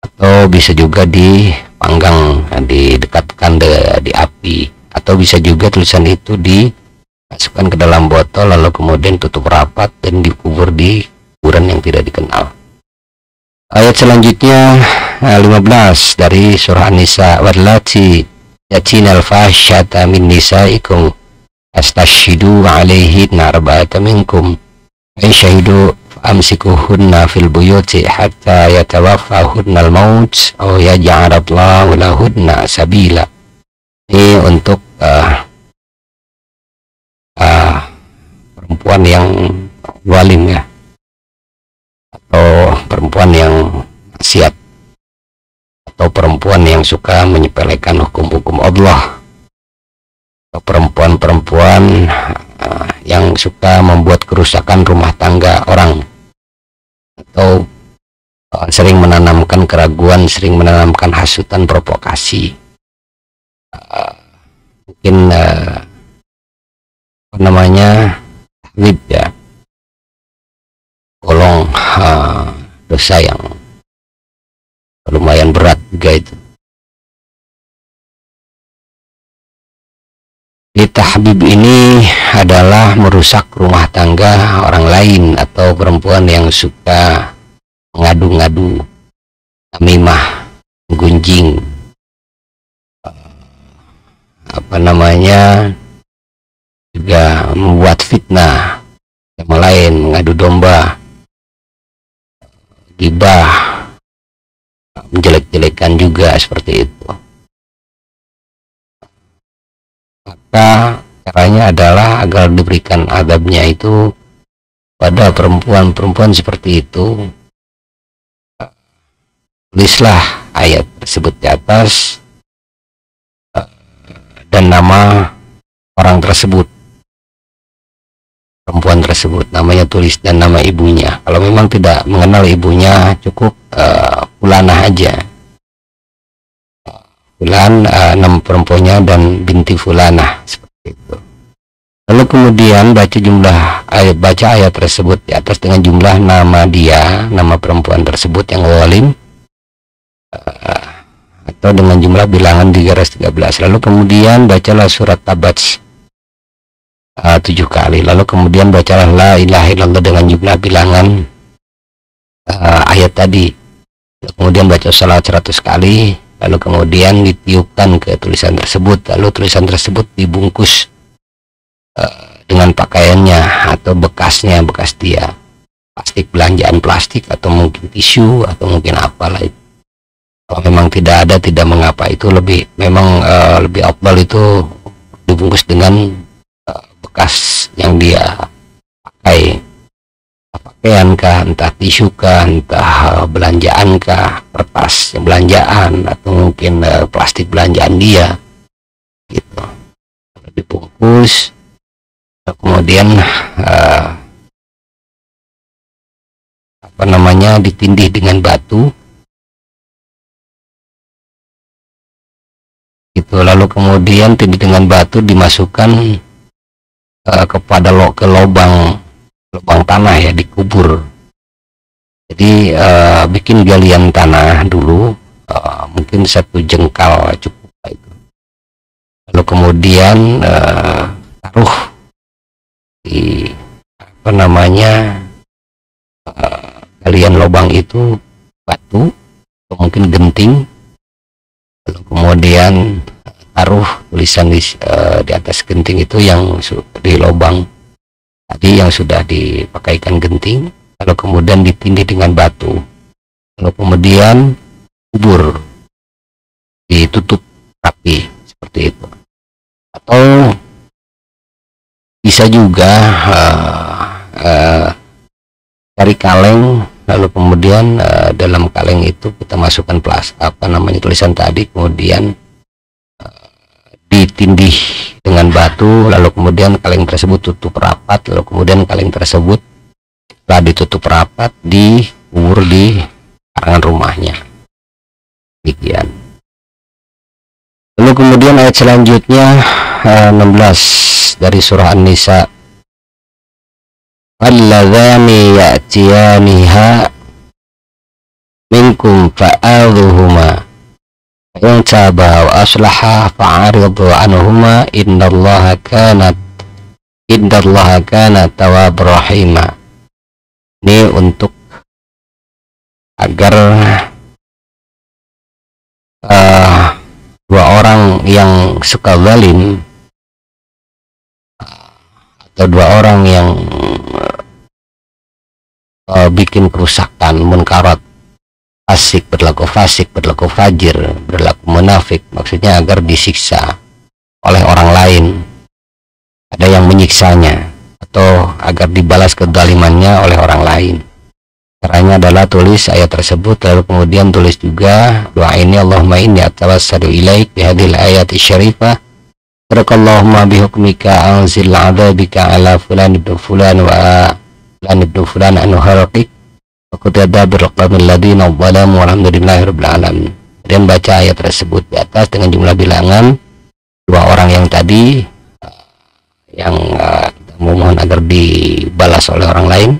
atau bisa juga dipanggang, didekatkan di api, atau bisa juga tulisan itu dimasukkan ke dalam botol lalu kemudian tutup rapat dan dikubur di kuburan yang tidak dikenal. Ayat selanjutnya 15 dari surah An-Nisa, wallati yatinal fahsyata min nisaikum astashhidu alaihinna arba'ata minkum in syahidu amsikuhunna fil buyuti hatta yatawaffahunna al-maut aw yaj'alallahu lahunna sabila. Ini untuk perempuan yang zalim ya, atau perempuan yang maksiat, atau perempuan yang suka menyepelekan hukum-hukum Allah, atau perempuan-perempuan yang suka membuat kerusakan rumah tangga orang, atau sering menanamkan keraguan, sering menanamkan hasutan, provokasi, mungkin apa namanya, tahlib ya, golong dosa yang lumayan berat juga itu. Tahbib ini adalah merusak rumah tangga orang lain, atau perempuan yang suka mengadu-ngadu, namimah, menggunjing, apa namanya, juga membuat fitnah sama lain, mengadu domba, gibah, menjelek-jelekan juga seperti itu. Maka caranya adalah agar diberikan adabnya itu pada perempuan-perempuan seperti itu, tulislah ayat tersebut di atas dan nama orang tersebut, perempuan tersebut, namanya tulis dan nama ibunya. Kalau memang tidak mengenal ibunya, cukup fulanah aja, fulan, nama perempuannya dan binti fulanah, seperti itu. Lalu kemudian baca ayat tersebut di atas dengan jumlah nama dia, nama perempuan tersebut yang zalim, atau dengan jumlah bilangan 313. Lalu kemudian bacalah surat Tabat 7 kali. Lalu kemudian bacalah la ilaha illallah dengan jumlah bilangan ayat tadi. Lalu kemudian baca salat 100 kali. Lalu kemudian ditiupkan ke tulisan tersebut. Lalu tulisan tersebut dibungkus dengan pakaiannya atau bekasnya, bekas dia, plastik, belanjaan plastik, atau mungkin tisu, atau mungkin apalah itu. Kalau memang tidak ada, tidak mengapa, itu lebih lebih afdal itu dibungkus dengan bekas yang dia pakai, pakaian kah, entah tisu kah, entah belanjaan kah, kertas belanjaan, atau mungkin plastik belanjaan dia gitu, dibungkus, kemudian apa namanya, ditindih dengan batu gitu. Lalu kemudian tindih dengan batu dimasukkan kepada ke lubang tanah ya, dikubur. Jadi bikin galian tanah dulu, mungkin 1 jengkal cukup itu. Lalu kemudian taruh di apa namanya, kalian lubang itu batu atau mungkin genting, lalu kemudian taruh tulisan di atas genting itu yang di lubang tadi yang sudah dipakaikan genting, lalu kemudian ditindih dengan batu, lalu kemudian kubur, ditutup rapi seperti itu. Atau bisa juga cari kaleng, lalu kemudian dalam kaleng itu kita masukkan tulisan tadi, kemudian ditindih dengan batu, lalu kemudian kaleng tersebut tutup rapat, lalu kemudian kaleng tersebut setelah ditutup rapat dikubur di karangan rumahnya. Demikian. Lalu kemudian ayat selanjutnya 16 dari surah An-Nisa, alladzani ya'tiyaniha minkum fa'adhuhuma yang taba wa aslaha fa'aridu anhuma innallaha kana tawwabur rahima. Ini untuk agar dua orang yang suka zalim atau dua orang yang bikin kerusakan, munkarat, berlaku fasik, berlaku fajir, berlaku munafik, maksudnya agar disiksa oleh orang lain, ada yang menyiksanya, atau agar dibalas kezalimannya oleh orang lain. Caranya adalah tulis ayat tersebut, lalu kemudian tulis juga doa ini, Allahumma inni atawassalu ilaik bihadhil ayati syarifah Barakallahu bihukmika anzil adzabika ala fulan ibn fulan wa fulan ibn fulan anu harqiq wa qadada birqamil ladina zalamu walhamdulillahi rabbil alamin. Dan baca ayat tersebut di atas dengan jumlah bilangan dua orang yang tadi yang kita memohon agar dibalas oleh orang lain.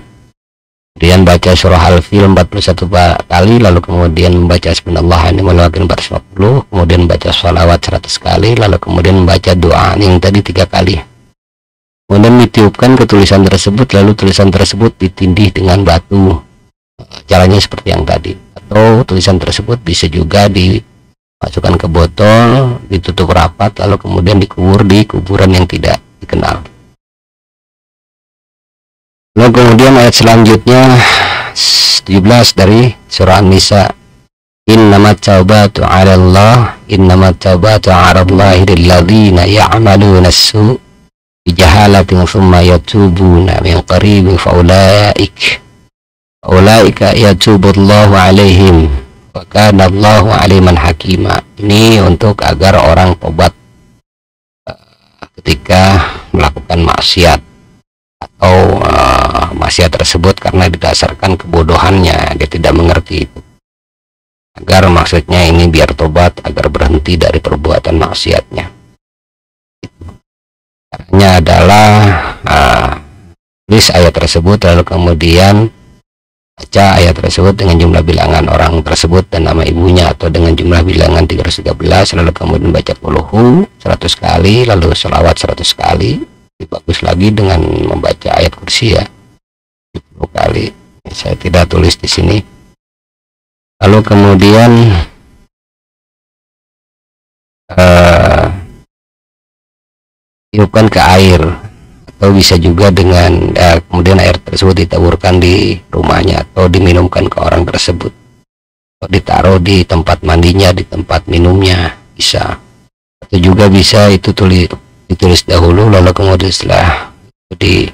Kemudian baca surah Al-Fil 41 kali, lalu kemudian membaca Bismillah ni'mal wakil 450, kemudian baca sholawat 100 kali, lalu kemudian membaca doa yang tadi 3 kali. Kemudian ditiupkan ke tulisan tersebut, lalu tulisan tersebut ditindih dengan batu. Caranya seperti yang tadi. Atau tulisan tersebut bisa juga dimasukkan ke botol, ditutup rapat, lalu kemudian dikubur di kuburan yang tidak dikenal. Lalu kemudian ayat selanjutnya 17 dari surah An-Nisa, innamat taubatu 'ala Allah innamat taubatu 'ala Allah lilladzina ya'maluna as-su' bijahalatin thumma yatubuna min qaribin faulaika yatubullahu 'alaihim wa kana Allahu 'aliman hakima. Ini untuk agar orang tobat ketika melakukan maksiat atau maksiat tersebut karena didasarkan kebodohannya, dia tidak mengerti itu, agar maksudnya ini biar tobat, agar berhenti dari perbuatan maksiatnya. Caranya adalah tulis ayat tersebut, lalu kemudian baca ayat tersebut dengan jumlah bilangan orang tersebut dan nama ibunya, atau dengan jumlah bilangan 313, lalu kemudian baca qulhu 100 kali, lalu sholawat 100 kali. Bagus lagi dengan membaca ayat kursi ya 10 kali. Saya tidak tulis di sini. Lalu kemudian tiupkan ke air, atau bisa juga dengan kemudian air tersebut ditaburkan di rumahnya atau diminumkan ke orang tersebut, atau ditaruh di tempat mandinya, di tempat minumnya bisa. Atau juga bisa itu ditulis dahulu, lalu kemudian setelah itu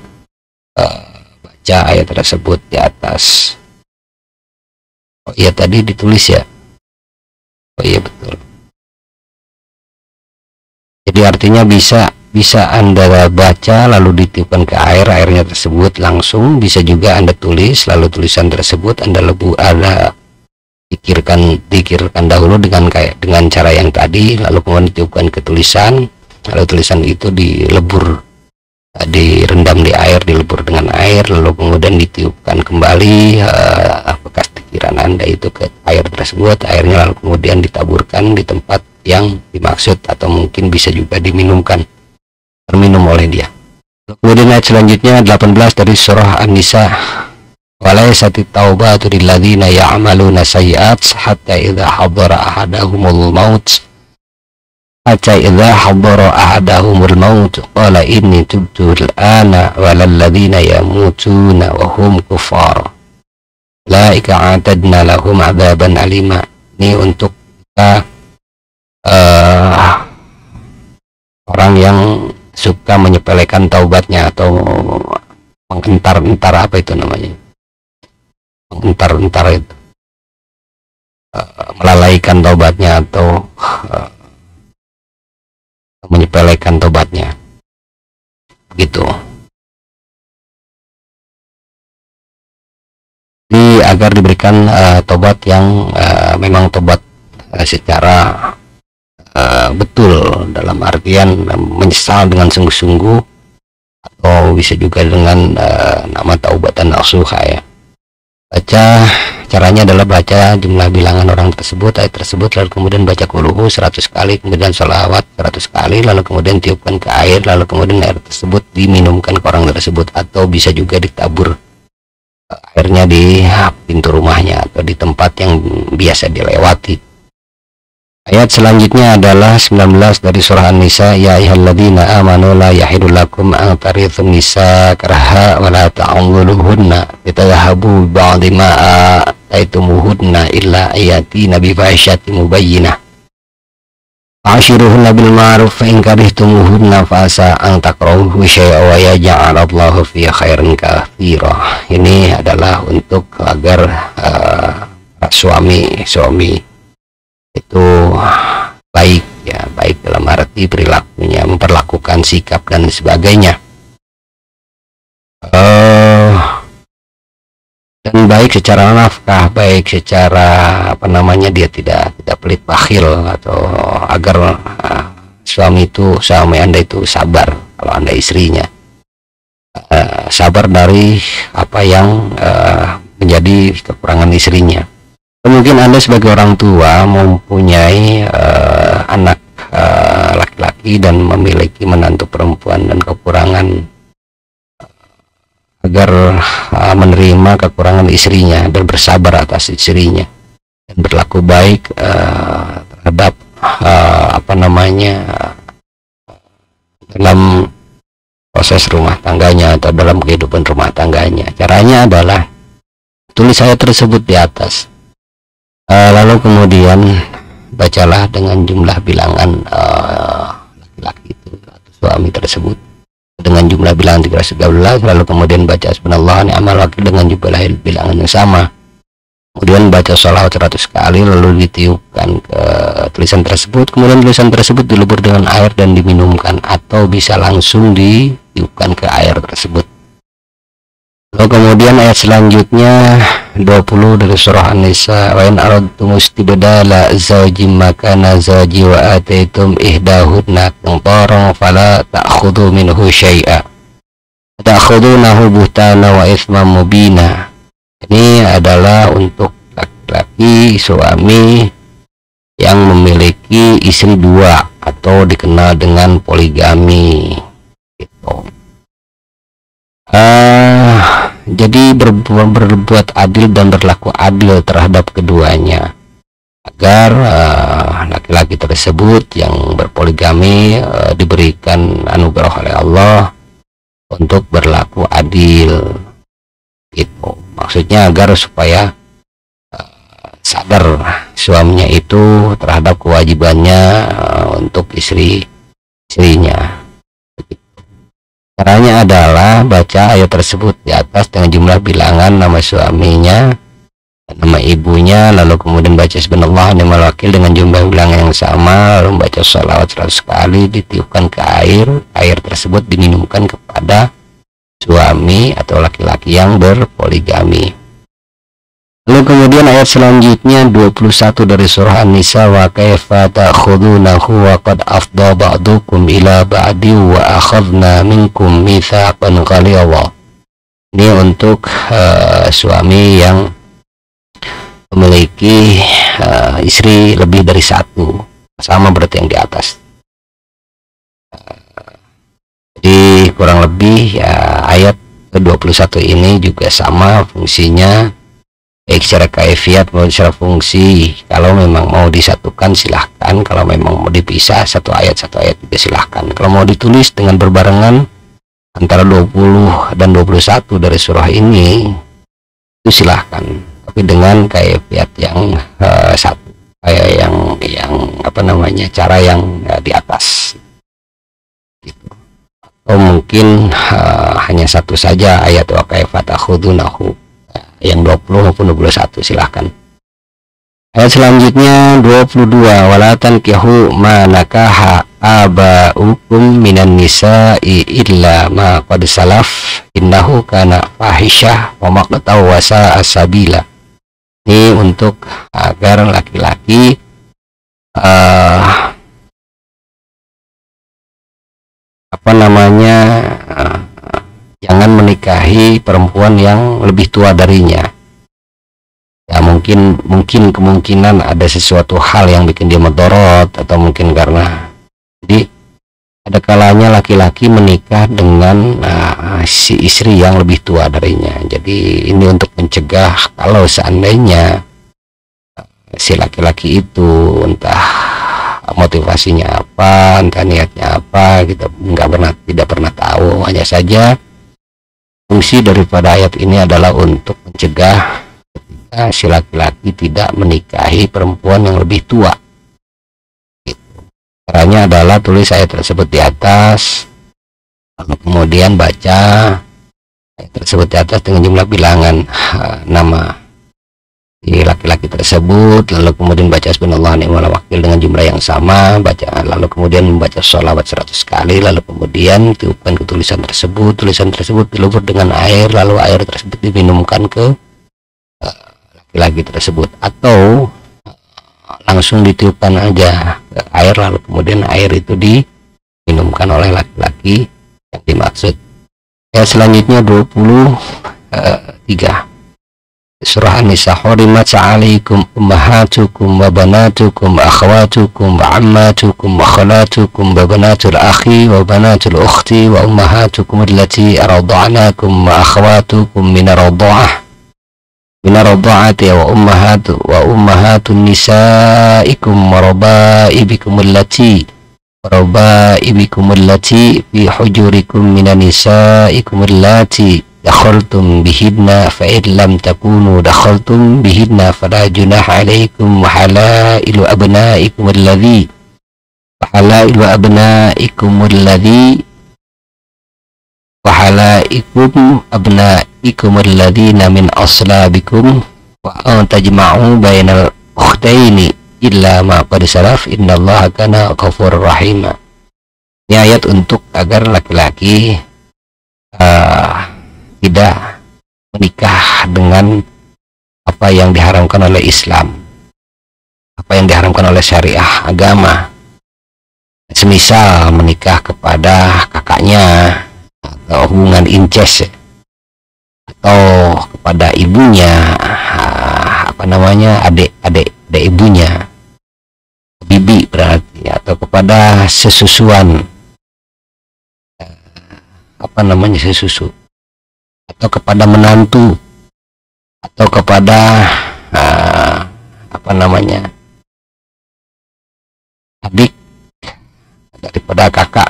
baca ayat tersebut di atas. Oh iya, tadi ditulis ya. Oh iya betul. Jadi artinya bisa Anda baca lalu ditiupkan ke air, airnya tersebut langsung. Bisa juga Anda tulis, lalu tulisan tersebut Anda pikirkan dahulu dengan cara yang tadi, lalu kemudian ditiupkan ke tulisan. Lalu tulisan itu direndam di air, dilebur dengan air, lalu kemudian ditiupkan kembali bekas pikiran Anda itu ke air tersebut. Airnya lalu kemudian ditaburkan di tempat yang dimaksud, atau mungkin bisa juga terminum oleh dia. Kemudian ayat selanjutnya 18 dari surah An-Nisa, walaysati taubatu lil ladzina ya'maluna sayyi'at hatta idza hadara ahadahumul maut qala inni tubtu al-ana walal ladzina yamutuna wa hum kuffar ulaika a'tadna lahum 'adzaban alima. Ini untuk kita orang yang suka menyepelekan taubatnya atau mengentar-entar, apa itu namanya, mengentar-entar itu, melalaikan taubatnya atau menyepelekan taubatnya begitu. Jadi agar diberikan taubat yang memang taubat secara betul, dalam artian menyesal dengan sungguh-sungguh, atau bisa juga dengan nama taubatan nasuha ya. Baca, caranya adalah baca jumlah bilangan orang tersebut, ayat tersebut, lalu kemudian baca quluhu 100 kali, kemudian sholawat 100 kali, lalu kemudian tiupkan ke air, lalu kemudian air tersebut diminumkan ke orang tersebut, atau bisa juga ditabur airnya di pintu rumahnya atau di tempat yang biasa dilewati. Ayat selanjutnya adalah 19 dari surah An-Nisa, ya ayyuhalladzina amanu la yahillu lakum an tarithun nisa karaha wa la ta'dhuluhunna litadhhabu ba'dhi ma ataytumuhunna illa ayatina bi fahishatin mubayyinah ashiruhunna bil ma'ruf fa in karihtumuhunna fa asa an takrahu syai'an wa yaj'alallahu fi khairin katsira. Ini adalah untuk agar suami itu baik ya, baik dalam arti perilakunya, memperlakukan sikap dan sebagainya, dan baik secara nafkah, baik secara apa namanya, dia tidak pelit bakhil, atau agar suami Anda itu sabar, kalau Anda istrinya sabar dari apa yang menjadi kekurangan istrinya. Mungkin Anda sebagai orang tua mempunyai anak laki-laki dan memiliki menantu perempuan, dan kekurangan, agar menerima kekurangan istrinya dan bersabar atas istrinya dan berlaku baik terhadap apa namanya, dalam proses rumah tangganya atau dalam kehidupan rumah tangganya. Caranya adalah tulis ayat tersebut di atas, lalu kemudian bacalah dengan jumlah bilangan laki-laki itu atau suami tersebut dengan jumlah bilangan 313, lalu kemudian baca subhanallah ni'mal wakil dengan jumlah bilangan yang sama, kemudian baca sholawat 100 kali, lalu ditiupkan ke tulisan tersebut, kemudian tulisan tersebut dilebur dengan air dan diminumkan, atau bisa langsung ditiupkan ke air tersebut. Lalu kemudian ayat selanjutnya 20 dari surah An-Nisa, wa in aradtum istibdala zawjin makana zawji wa ataitum ihdahunna qintaran fala ta'khudhu minhu syai'a ta'khudhunahu buhtana wa itsman mubina. Ini adalah untuk laki-laki suami yang memiliki istri dua atau dikenal dengan poligami gitu. Jadi berbuat adil dan berlaku adil terhadap keduanya, agar laki-laki tersebut yang berpoligami diberikan anugerah oleh Allah untuk berlaku adil gitu. Maksudnya agar supaya sadar suaminya itu terhadap kewajibannya untuk istrinya. Caranya adalah baca ayat tersebut di atas dengan jumlah bilangan nama suaminya, nama ibunya, lalu kemudian baca subhanallah ni'mal wakil dengan jumlah bilangan yang sama, lalu baca sholawat 100 kali, ditiupkan ke air tersebut diminumkan kepada suami atau laki-laki yang berpoligami. Lalu kemudian ayat selanjutnya 21 dari surah An-Nisa, wa kaifa ta'khudunahu wa qad afdha ba'dukum ila ba'di wa akhadna minkum mitsaqan ghalidha. Ini untuk suami yang memiliki istri lebih dari satu, sama berarti yang di atas. Jadi kurang lebih ya, ayat ke-21 ini juga sama fungsinya, baik secara kaifiat maupun secara fungsi. Kalau memang mau disatukan silahkan, kalau memang mau dipisah satu ayat juga silahkan. Kalau mau ditulis dengan berbarengan antara 20 dan 21 dari surah ini itu silahkan, tapi dengan kaifiat yang satu, kayak yang apa namanya, cara yang di atas gitu. Atau mungkin hanya satu saja ayat wa kaifa ta'khudunahu, yang 20 maupun 21 silahkan. Ayat selanjutnya 22, wala tankihu ma nakaha aba'ukum minan nisa'i illa ma qad salaf innahu kana fahisyah wa maqtaw wa sa'a sabila. Ini untuk agar laki-laki jangan menikahi perempuan yang lebih tua darinya. Ya mungkin kemungkinan ada sesuatu hal yang bikin dia mudorot, atau mungkin karena, jadi ada kalanya laki-laki menikah dengan si istri yang lebih tua darinya. Jadi ini untuk mencegah kalau seandainya si laki-laki itu entah motivasinya apa, entah niatnya apa, kita tidak pernah tahu. Hanya saja fungsi daripada ayat ini adalah untuk mencegah ketika si laki-laki tidak menikahi perempuan yang lebih tua. Caranya adalah tulis ayat tersebut di atas, lalu kemudian baca ayat tersebut di atas dengan jumlah bilangan nama di laki-laki tersebut, lalu kemudian baca subhanallah ni'mal wakil dengan jumlah yang sama, lalu kemudian membaca sholawat 100 kali, lalu kemudian tiupkan ke tulisan tersebut dilubur dengan air, lalu air tersebut diminumkan ke laki-laki tersebut, atau langsung ditiupkan aja ke air, lalu kemudian air itu diminumkan oleh laki-laki yang dimaksud. Ya, selanjutnya 23 surah An-Nisa, hurimat 'alaikum ummahatukum wa banatukum wa akhawatukum wa ammatukum wa khalatukum wa banatul akhi wa banatul ukhti wa ummahatukum allati arda'nakum wa akhawatukum min ar-radha'ati wa ummahatun nisaikum wa rabaibikum allati fi hujurikum minan nisaikum allati dakhaltum bihinna fa in lam takunu dakhaltum bihinna fala junaha alaikum wa halailu abnaikum alladhina min aslabikum wa an tajma'u bainal ukhtaini illa ma qad salaf innallaha kana ghafurur rahim. Ini ayat untuk agar laki-laki tidak menikah dengan apa yang diharamkan oleh Islam, apa yang diharamkan oleh syariah agama. Semisal menikah kepada kakaknya, atau hubungan incest, atau kepada ibunya, adik ibunya, bibi berarti, atau kepada sesusuan, sesusu, atau kepada menantu, atau kepada adik daripada kakak,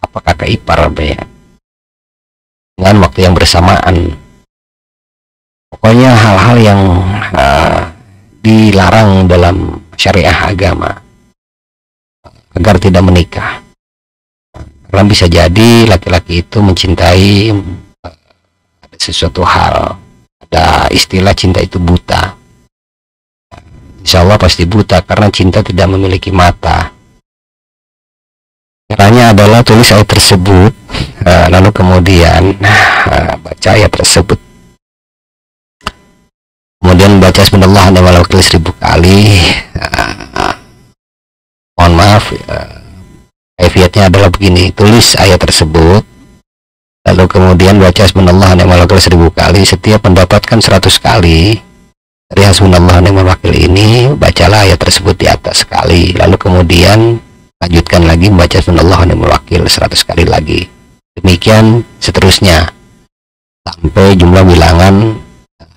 kakak ipar ya, dengan waktu yang bersamaan. Pokoknya hal-hal yang dilarang dalam syariah agama agar tidak menikah. Karena bisa jadi laki-laki itu mencintai ada sesuatu hal, ada istilah cinta itu buta. Insya Allah pasti buta karena cinta tidak memiliki mata. Caranya adalah tulis ayat tersebut, lalu kemudian baca ayat tersebut, kemudian baca subhanallah ni'mal wakil 1000 kali. Mohon maaf, kaifiatnya adalah begini: tulis ayat tersebut, lalu kemudian baca subhanallah ni'mal wakil 1000 kali. Setiap mendapatkan 100 kali dari hasbunallah ni'mal wakil ini, bacalah ayat tersebut di atas sekali, lalu kemudian lanjutkan lagi membaca subhanallah ni'mal wakil 100 kali lagi. demikian seterusnya sampai jumlah bilangan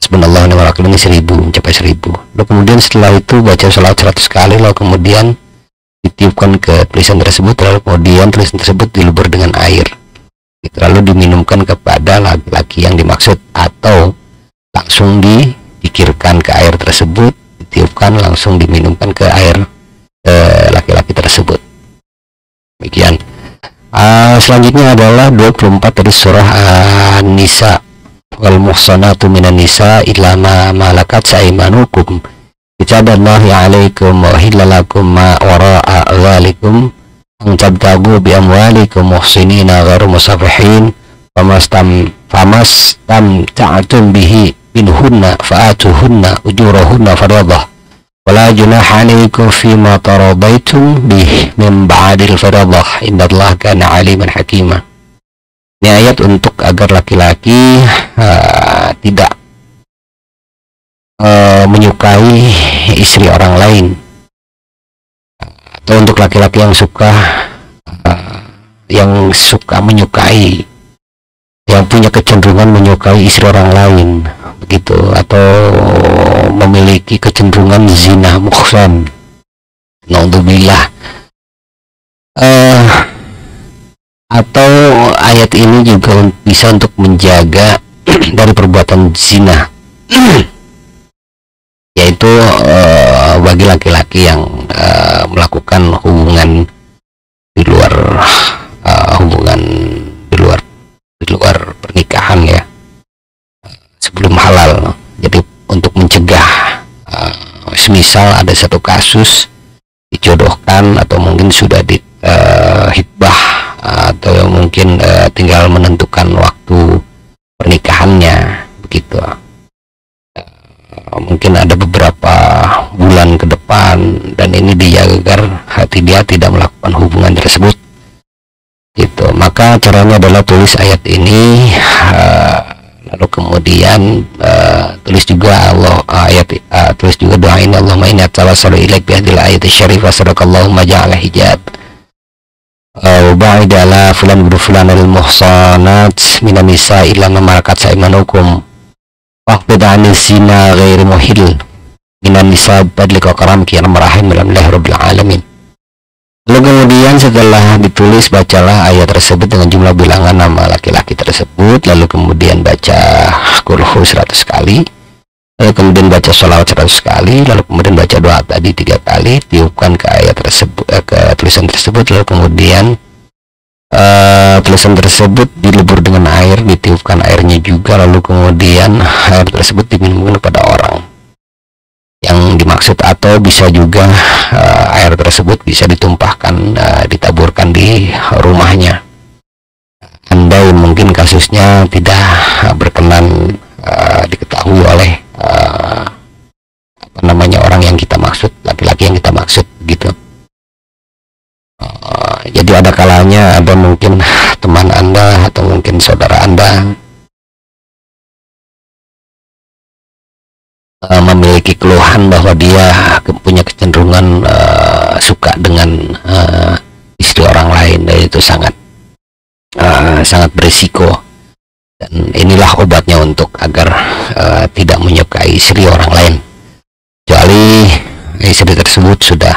subhanallah wa ni'mal wakil ini 1000, mencapai 1000. Lalu kemudian setelah itu baca salat 100 kali, lalu kemudian ditiupkan ke tulisan tersebut, lalu kemudian tulisan tersebut dilebur dengan air gitu, lalu diminumkan kepada laki-laki yang dimaksud, atau langsung dipikirkan ke air tersebut, ditiupkan langsung diminumkan ke air laki-laki tersebut. Demikian. Selanjutnya adalah 24 dari surah An-Nisa, wal muhsanatu minan nisa illa ma malakat aymanukum kitaballahi alaikum wa hillalakum ma wara'a dzalikum an tabtagu bi amwalikum muhsinina ghairu musafihin famastamta'tum bihi minhunna fa'atuhunna ujurahunna fardhah wala junaha alaikum fima taradaitum bih min ba'dil fardhah innallaha kana aliman hakima. Ini ayat untuk agar laki-laki tidak menyukai istri orang lain, atau untuk laki-laki yang suka menyukai, yang punya kecenderungan menyukai istri orang lain begitu, atau memiliki kecenderungan zina muhsan, naudzubillah. Atau ayat ini juga bisa untuk menjaga dari perbuatan zina yaitu bagi laki-laki yang melakukan hubungan di luar di luar pernikahan ya, sebelum halal. Jadi untuk mencegah semisal ada satu kasus dijodohkan atau mungkin sudah di hitbah atau mungkin tinggal menentukan waktu pernikahannya begitu, mungkin ada beberapa bulan ke depan, dan ini dijaga agar hati dia tidak melakukan hubungan tersebut gitu. Maka caranya adalah tulis ayat ini, lalu kemudian tulis juga tulis juga doa ini, Allahumma inni atawassalu ilaik bi hadhil ayati syarifah sadaqallahu ma ja'ala hijab Uba'id ala fulan bin fulan al-muhsanat minan nisa illa ma malakat aymanukum waqbid 'anil zina ghairi muhil minan nisa badlika karam kian marahim alhamdulillahi rabbil alamin. Lalu kemudian setelah ditulis, bacalah ayat tersebut dengan jumlah bilangan nama laki-laki tersebut, lalu kemudian baca qulhu 100 kali, lalu kemudian baca sholawat 100 kali, lalu kemudian baca doa tadi 3 kali, tiupkan ke ayat tersebut, ke tulisan tersebut, lalu kemudian tulisan tersebut dilebur dengan air, ditiupkan airnya juga, lalu kemudian air tersebut diminumkan kepada orang yang dimaksud, atau bisa juga air tersebut bisa ditumpahkan, ditaburkan di rumahnya. Andai mungkin kasusnya tidak berkenan diketahui oleh orang yang kita maksud, laki-laki yang kita maksud gitu. Jadi ada kalanya ada mungkin teman Anda atau mungkin saudara Anda memiliki keluhan bahwa dia punya kecenderungan suka dengan istri orang lain, dan itu sangat berisiko. Dan inilah obatnya untuk agar tidak menyukai istri orang lain, kecuali istri tersebut sudah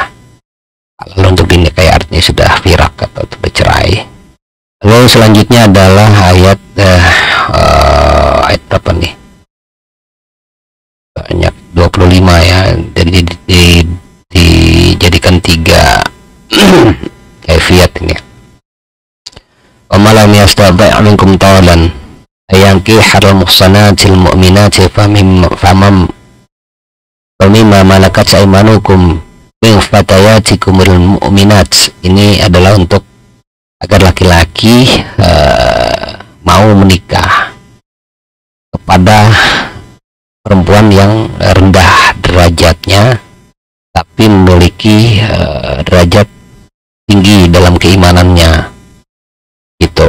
halal untuk dinikahi, artinya sudah firak atau bercerai. Lalu selanjutnya adalah ayat berapa nih? Banyak 25 ya, jadi dijadikan 3 kaifiat ini. Wa malam yastabi' minkum tawalan ayankihal muhsanatil mu'minatil famimma malakat aymanukum min fatayatikumul mu'minat. Ini adalah untuk agar laki-laki mau menikah kepada perempuan yang rendah derajatnya tapi memiliki derajat tinggi dalam keimanannya gitu.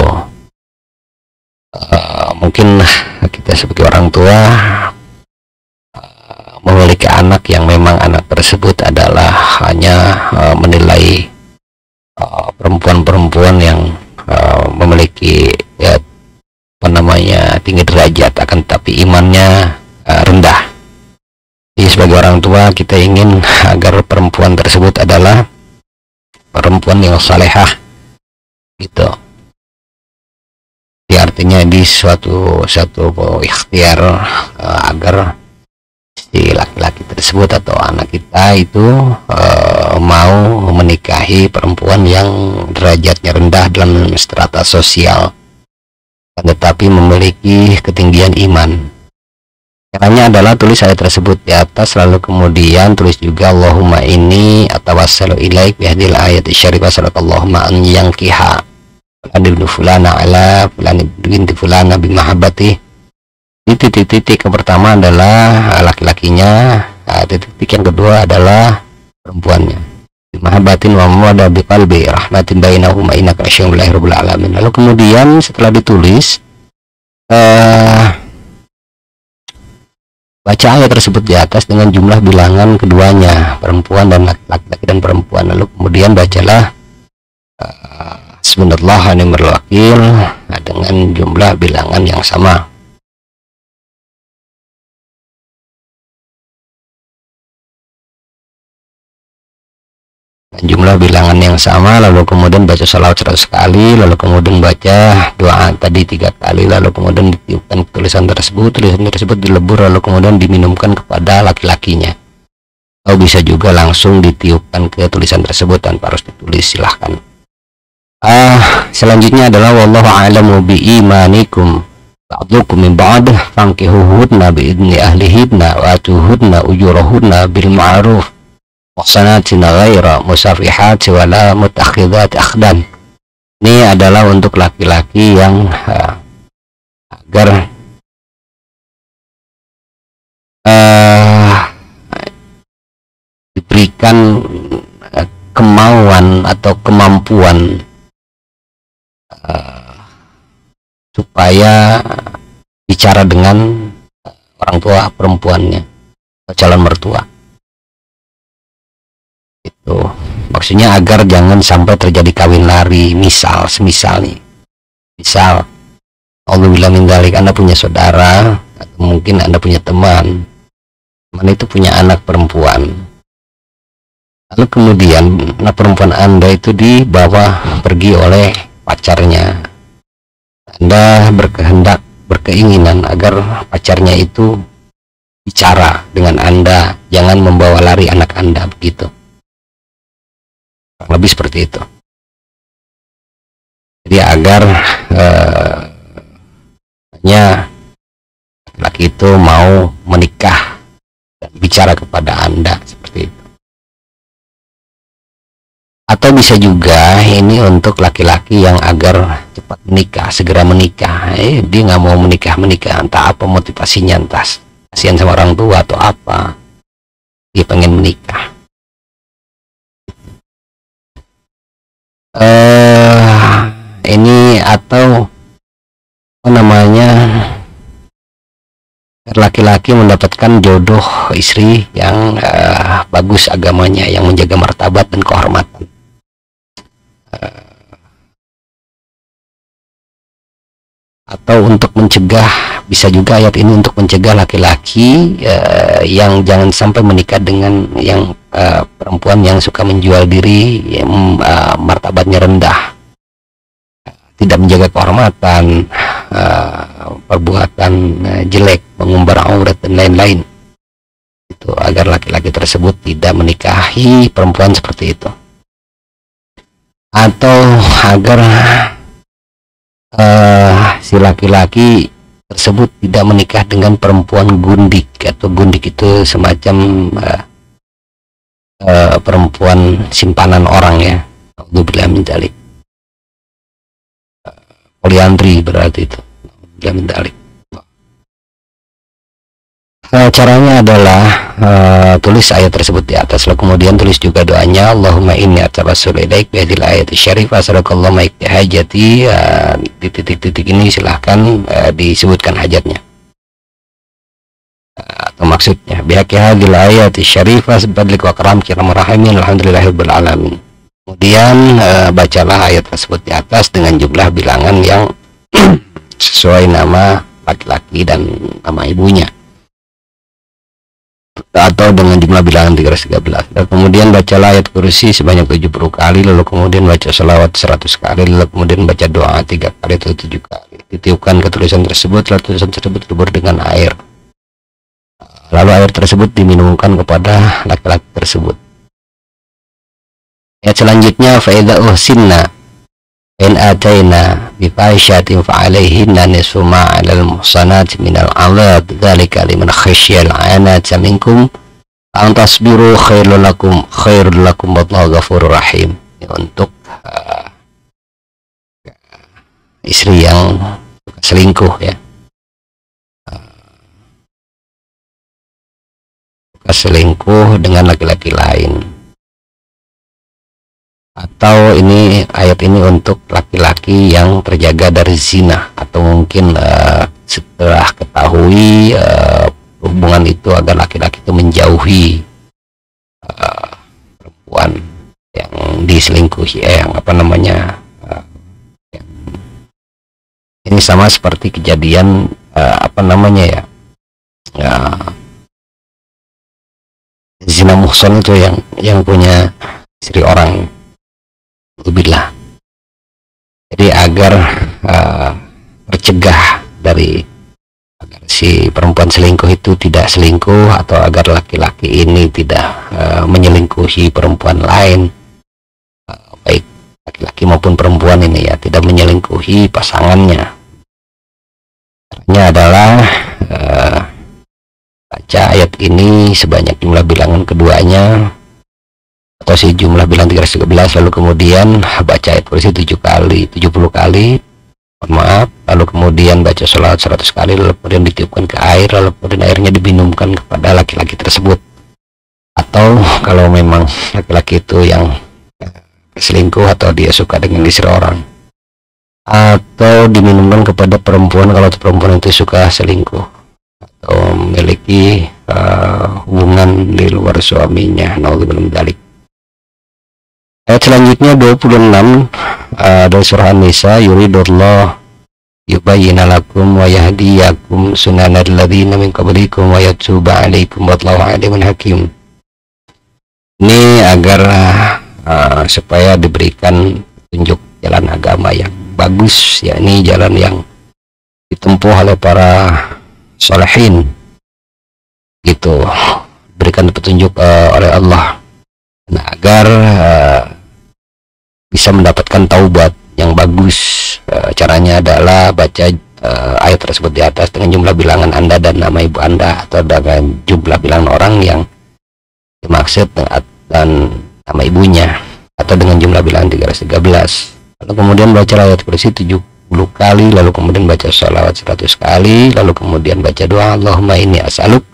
Mungkin kita sebagai orang tua memiliki anak yang memang anak tersebut adalah hanya menilai perempuan-perempuan yang memiliki ya, apa namanya, tinggi derajat, akan tetapi imannya rendah. Jadi sebagai orang tua kita ingin agar perempuan tersebut adalah perempuan yang salehah gitu. Ya, artinya di suatu ikhtiar agar si laki-laki tersebut atau anak kita itu mau menikahi perempuan yang derajatnya rendah dalam strata sosial, tetapi memiliki ketinggian iman. Caranya adalah tulis ayat tersebut di atas, lalu kemudian tulis juga Allahumma inni atawassalu ilaik bihdil ayat syarifah sadaqallahumma an yankiha fulan fulana ala fulan binti fulana bimahabbati. Di titik-titik yang pertama adalah laki-lakinya, titik-titik yang kedua adalah perempuannya. Bimahabbatin wa mawada biqalbi rahmatin bainahuma innaka asyhadulillah rabbil alamin. Lalu kemudian setelah ditulis baca ayat tersebut di atas dengan jumlah bilangan keduanya, perempuan dan laki-laki dan perempuan. Lalu kemudian bacalah Bismillah ni'mal wakil dengan jumlah bilangan yang sama. Jumlah bilangan yang sama, lalu kemudian baca salawat 100 kali, lalu kemudian baca doa tadi 3 kali, lalu kemudian ditiupkan tulisan tersebut dilebur, lalu kemudian diminumkan kepada laki-lakinya. Atau bisa juga langsung ditiupkan ke tulisan tersebut tanpa harus ditulis, silahkan. Selanjutnya adalah wallahu a'lamu bi imanikum ba'dukum min ba'd fankihuhunna bi idni ahlihidna wa atuhudna ujurahunna bil ma'ruf muhsanatina ghaira musafihati wala mutakhidat akhdan. Ini adalah untuk laki-laki yang agar diberikan kemauan atau kemampuan supaya bicara dengan orang tua perempuannya atau calon mertua. Itu maksudnya agar jangan sampai terjadi kawin lari. Semisal nih, misal Alhamdulillah min dzalik, Anda punya saudara atau mungkin Anda punya teman itu punya anak perempuan, lalu kemudian anak perempuan Anda itu dibawa pergi oleh pacarnya. Anda berkeinginan agar pacarnya itu bicara dengan Anda, jangan membawa lari anak Anda, begitu. Lebih seperti itu. Jadi agar laki itu mau menikah dan bicara kepada Anda seperti itu. Atau bisa juga ini untuk laki-laki yang agar cepat menikah, segera menikah. Dia nggak mau menikah, entah apa motivasinya, entah kasihan sama orang tua atau apa, dia pengen menikah. Ini atau apa namanya, laki-laki mendapatkan jodoh istri yang bagus agamanya, yang menjaga martabat dan kehormatan. Atau untuk mencegah, bisa juga ayat ini untuk mencegah laki-laki yang jangan sampai menikah dengan yang perempuan yang suka menjual diri, yang martabatnya rendah, tidak menjaga kehormatan, perbuatan jelek, mengumbar aurat dan lain-lain. Itu agar laki-laki tersebut tidak menikahi perempuan seperti itu. Atau agar si laki-laki tersebut tidak menikah dengan perempuan gundik, atau gundik itu semacam perempuan simpanan orang, ya. Alhamdulillah min dzalik. Poliandri berarti itu. Alhamdulillah min dzalik. Caranya adalah tulis ayat tersebut di atas, lalu kemudian tulis juga doanya Allahumma inni atawassalu ilaik bi hadhil ayati syarifah sadaqallahu ma hajati. Di titik-titik ini silahkan disebutkan hajatnya atau maksudnya bihaqi hadhil ayati syarifah sabadlik wa karam kiram rahimin alhamdulillahirabbil alamin. Kemudian bacalah ayat tersebut di atas dengan jumlah bilangan yang sesuai nama laki-laki dan nama ibunya, atau dengan jumlah bilangan 313. Dan kemudian bacalah ayat kursi sebanyak 70 kali, lalu kemudian baca selawat 100 kali, lalu kemudian baca doa 3 kali atau 7 kali. Ditiupkan ke tulisan tersebut, lalu tulisan tersebut dilebur dengan air, lalu air tersebut diminumkan kepada laki-laki tersebut. Ayat selanjutnya, fa'idha uhsinna in ataina bifahsyatin fa'alaihinna nisfu ma 'alal muhsanati minal 'adzab dzalika liman khasyiyal 'anata minkum an tasbiru khairul lakum wallahu ghafurur rahim. Ini untuk istri yang selingkuh ya, selingkuh dengan laki-laki lain. Atau ini ayat ini untuk laki-laki yang terjaga dari zina, atau mungkin setelah ketahui hubungan itu agar laki-laki itu menjauhi perempuan yang diselingkuhi, yang apa namanya, ini sama seperti kejadian apa namanya ya, zina muhsan itu yang punya istri orang. Billah. Jadi agar tercegah dari agar si perempuan selingkuh itu tidak selingkuh, atau agar laki-laki ini tidak menyelingkuhi perempuan lain, baik laki-laki maupun perempuan ini ya, tidak menyelingkuhi pasangannya. Caranya adalah baca ayat ini sebanyak jumlah bilangan keduanya, atau si jumlah bilang 313, lalu kemudian baca ayat kursi 70 kali, maaf, lalu kemudian baca sholawat 100 kali, lalu kemudian ditiupkan ke air, lalu kemudian airnya diminumkan kepada laki-laki tersebut. Atau kalau memang laki-laki itu yang selingkuh atau dia suka dengan istri orang, atau diminumkan kepada perempuan kalau perempuan itu suka selingkuh atau memiliki hubungan di luar suaminya. Naudzubillah min dzalik. Ayat selanjutnya 26 dari surah An-Nisa, yuridullah yubayyina lakum wa yahdiyakum sunanal ladzina min qablikum wa yatuba 'alaikum wallahu 'alimun hakim. Ini agar supaya diberikan petunjuk jalan agama yang bagus, yakni jalan yang ditempuh oleh para sholihin gitu, berikan petunjuk oleh Allah. Nah, agar bisa mendapatkan taubat yang bagus, caranya adalah baca ayat tersebut di atas dengan jumlah bilangan Anda dan nama ibu Anda, atau dengan jumlah bilangan orang yang dimaksud dan nama ibunya, atau dengan jumlah bilangan 313. Lalu kemudian baca ayat kursi 70 kali, lalu kemudian baca sholawat 100 kali, lalu kemudian baca doa Allahumma inni as'aluk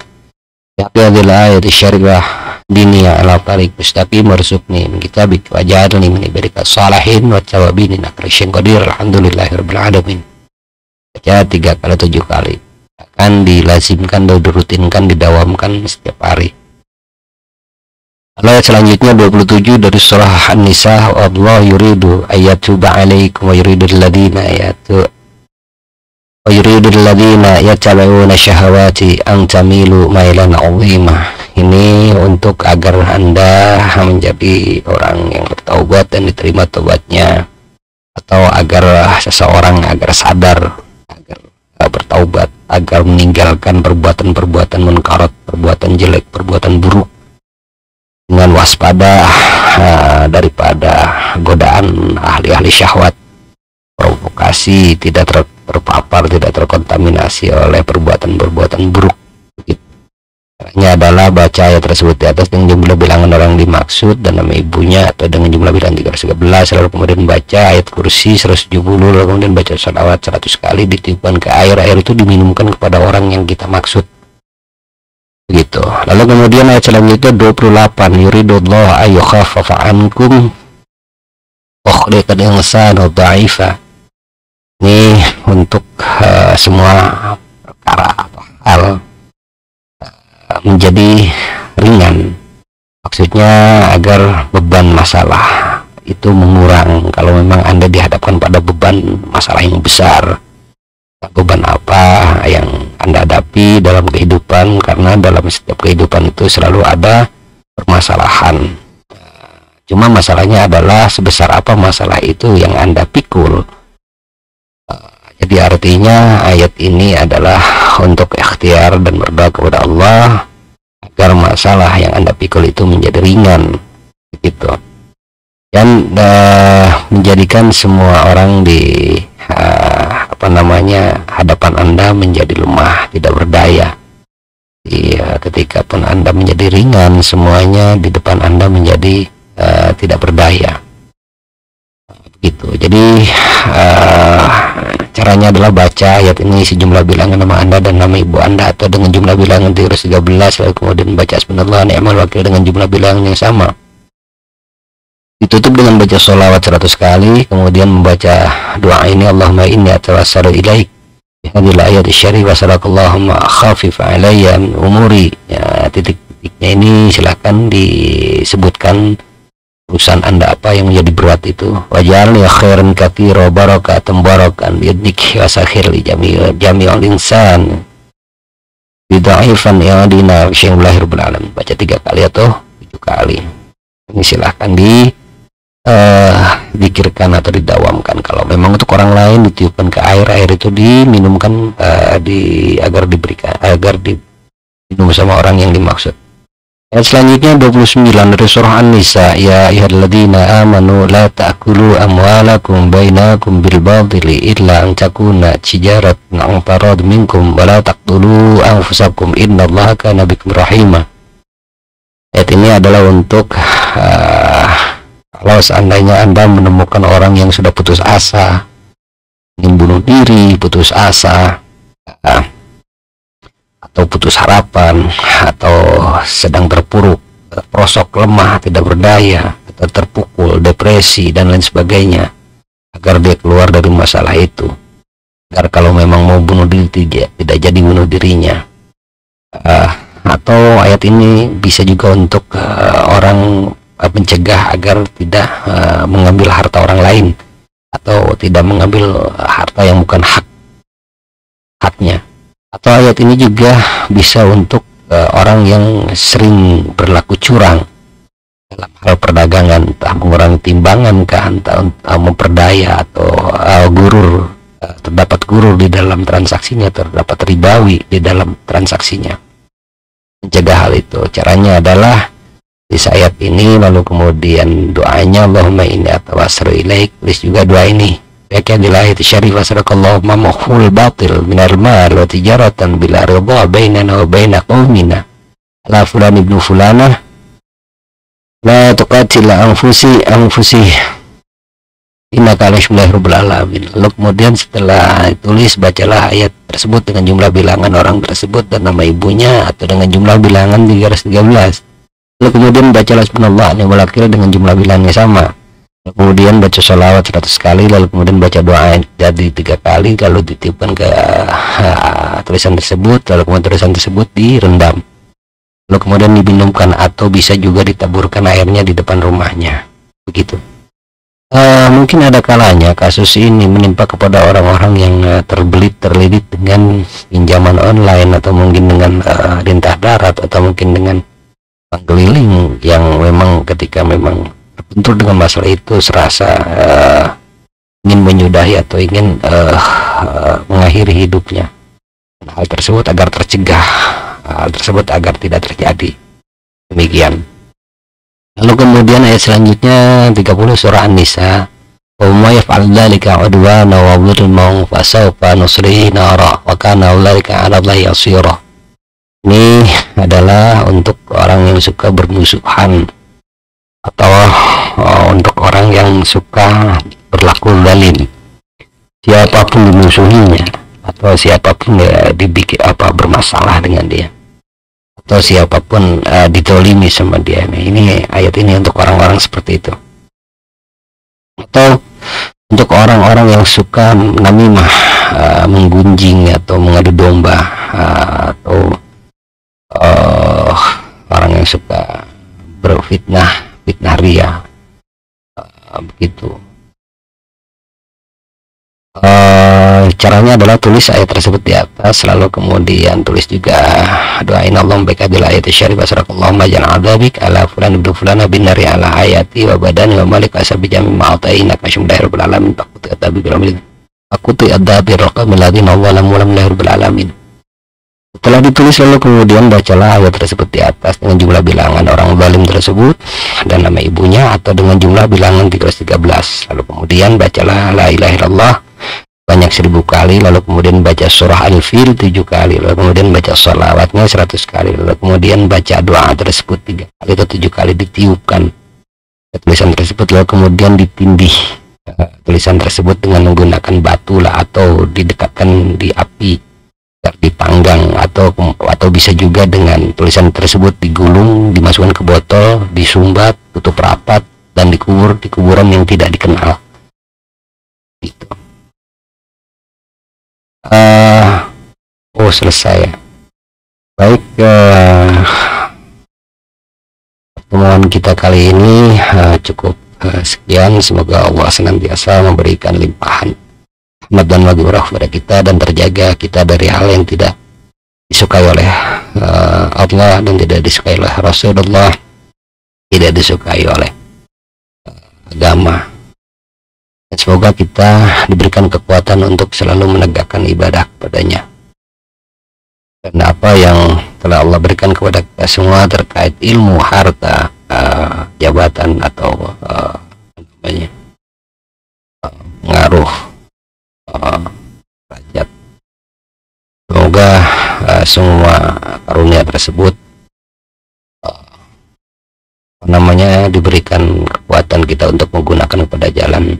ya hadhil ayati syarifah dunia ala tariq mustaqim warzuqni min kitabik waj'alni min ibadika shalihin wa tawabin innaka qadir alhamdulillahirabbil alamin. Baca 3 kali 7 kali, akan dilazimkan dan dirutinkan, didawamkan setiap hari. Ayat selanjutnya 27 dari surah An-Nisa, Allah yuridu ayyatuba 'alaikum wa yuridul ladzina yattabi'una syahawati an tamilu mailan 'azima. Ini untuk agar Anda menjadi orang yang bertaubat dan diterima taubatnya, atau agar seseorang agar sadar, agar bertaubat, agar meninggalkan perbuatan-perbuatan munkarat, perbuatan jelek, perbuatan buruk, dengan waspada daripada godaan ahli-ahli syahwat, provokasi, tidak terpapar, tidak terkontaminasi oleh perbuatan-perbuatan buruk. Caranya adalah baca ayat tersebut di atas dengan jumlah bilangan orang dimaksud dan nama ibunya, atau dengan jumlah bilangan 311, lalu kemudian baca ayat kursi 170, lalu kemudian baca sholawat 100 kali, ditiupkan ke air, air itu diminumkan kepada orang yang kita maksud. Begitu. Lalu kemudian ayat selanjutnya 28, yuridullah ayyukhaffafa ankum wa khuliqal insanu dha'ifa. Ini untuk semua perkara atau hal menjadi ringan, maksudnya agar beban masalah itu mengurang kalau memang Anda dihadapkan pada beban masalah yang besar. Beban apa yang Anda hadapi dalam kehidupan, karena dalam setiap kehidupan itu selalu ada permasalahan. Cuma masalahnya adalah sebesar apa masalah itu yang Anda pikul. Jadi artinya ayat ini adalah untuk ikhtiar dan berdoa kepada Allah agar masalah yang Anda pikul itu menjadi ringan, begitu. Dan menjadikan semua orang di hadapan Anda menjadi lemah, tidak berdaya. Ketika pun Anda menjadi ringan, semuanya di depan Anda menjadi tidak berdaya, begitu. Jadi caranya adalah baca ayat ini sejumlah bilangan nama Anda dan nama ibu Anda, atau dengan jumlah bilangan 13, lalu kemudian baca subhanallah ni'mal wakil dengan jumlah bilangan yang sama. Ditutup dengan baca sholawat 100 kali, kemudian membaca doa ini, Allahumma inni atawassalu ilaik bihadhil ayat syarif wa sallallahu khafif alayya min umuri. Ya, titik-titiknya ini silakan disebutkan urusan Anda apa yang menjadi berat itu. Wajalni khairan katsira barakatan barakan yudnik wa sakhir li jami'ul insan bid'aifan yadina syai'ul alamin. Baca 3 kali atau 7 kali. Ini silahkan dikirkan atau didawamkan. Kalau memang untuk orang lain ditiupkan ke air itu diminumkan, agar diminum sama orang yang dimaksud. Ayat selanjutnya 29 dari surah An-Nisa, ya ayyuhalladzina amanu la ta'kulu amwalakum bainakum bil batili illa an takuna tijaratan an tarad minkum wa la taqtulu anfusakum innallaha kana bikum rahima. Ayat ini adalah untuk kalau seandainya Anda menemukan orang yang sudah putus asa, ingin bunuh diri, putus asa, atau putus harapan, atau sedang terpuruk, terperosok, lemah, tidak berdaya, atau terpukul, depresi, dan lain sebagainya, agar dia keluar dari masalah itu, agar kalau memang mau bunuh diri tidak jadi bunuh dirinya. Atau ayat ini bisa juga untuk orang mencegah agar tidak mengambil harta orang lain, atau tidak mengambil harta yang bukan haknya. Atau ayat ini juga bisa untuk orang yang sering berlaku curang dalam hal perdagangan, entah mengurangi timbangan, entah memperdaya, atau gurur, terdapat gurur di dalam transaksinya, terdapat ribawi di dalam transaksinya. Mencegah hal itu, caranya adalah di ayat ini, lalu kemudian doanya Allahumma inni atawassalu ilaik, tulis juga doa ini. Yakadil ayat syarifah sadaqallahu ma mahul batil minal mal wa tijaratan bila ridha bainana wa baina qaumina la fulan ibnu fulana la tuqatil anfusi innaka alhamdulillahirabbil alamin. Lalu kemudian setelah tulis, bacalah ayat tersebut dengan jumlah bilangan orang tersebut dan nama ibunya, atau dengan jumlah bilangan 313. Lalu kemudian bacalah subhanallah ni'mal wakil dengan jumlah bilangnya sama. Kemudian baca sholawat 100 kali, lalu kemudian baca doa jadi 3 kali, kalau ditiupkan ke tulisan tersebut, lalu kemudian tulisan tersebut direndam, lalu kemudian diminumkan, atau bisa juga ditaburkan airnya di depan rumahnya, begitu. Mungkin ada kalanya kasus ini menimpa kepada orang-orang yang terlilit dengan pinjaman online, atau mungkin dengan lintah darat, atau mungkin dengan pengkeliling yang memang ketika memang terbentur dengan masalah itu serasa ingin menyudahi atau ingin mengakhiri hidupnya. Hal tersebut agar tercegah, hal tersebut agar tidak terjadi. Demikian. Lalu kemudian ayat selanjutnya 30 surah An-Nisa, wa may yaf'al dzalika 'udwana wa dhulman fa sawfa nuslihi nara wa kana dzalika 'ala Allahi yasira. Ini adalah untuk orang yang suka bermusuhan, atau untuk orang yang suka berlaku zalim, siapapun dimusuhinya, atau siapapun dibikin bermasalah dengan dia, atau siapapun ditolimi sama dia. Nah, ini ayat ini untuk orang-orang seperti itu. Atau untuk orang-orang yang suka namimah, menggunjing atau mengadu domba, atau orang yang suka berfitnah, fitnah ria, Gitu. Caranya adalah tulis ayat tersebut di atas, lalu kemudian tulis juga doain Allah baika bil ayat syarif asraqallahu majan adzabik ala fulan ibnu fulan bin nari ala hayati wa badani wa malik asabi jami ma'ataina kasyumdahir bil alamin taqutu adabi bil amil taqutu adabi raqamil ladina walamu lam lahir bil alamin. Setelah ditulis lalu kemudian bacalah ayat tersebut di atas dengan jumlah bilangan orang zalim tersebut dan nama ibunya atau dengan jumlah bilangan 313. Lalu kemudian bacalah la ilaha illallah banyak 1000 kali, lalu kemudian baca surah Al-Fil 7 kali, lalu kemudian baca sholawatnya 100 kali, lalu kemudian baca doa tersebut 3 kali atau 7 kali, ditiupkan tulisan tersebut, lalu kemudian ditindih tulisan tersebut dengan menggunakan batu lah, atau didekatkan di api, dipanggang, atau bisa juga dengan tulisan tersebut digulung, dimasukkan ke botol, disumbat, tutup rapat, dan dikubur di kuburan yang tidak dikenal. Gitu. Selesai. Baik, pertemuan kita kali ini cukup sekian. Semoga Allah senantiasa memberikan limpahan rahmat dan maghfirah kepada kita dan terjaga kita dari hal yang tidak disukai oleh Allah dan tidak disukai oleh Rasulullah, tidak disukai oleh agama. Dan semoga kita diberikan kekuatan untuk selalu menegakkan ibadah kepadanya. Karena apa yang telah Allah berikan kepada kita semua terkait ilmu, harta, jabatan atau pengaruh, derajat. Semoga semua karunia tersebut diberikan kekuatan kita untuk menggunakan pada jalan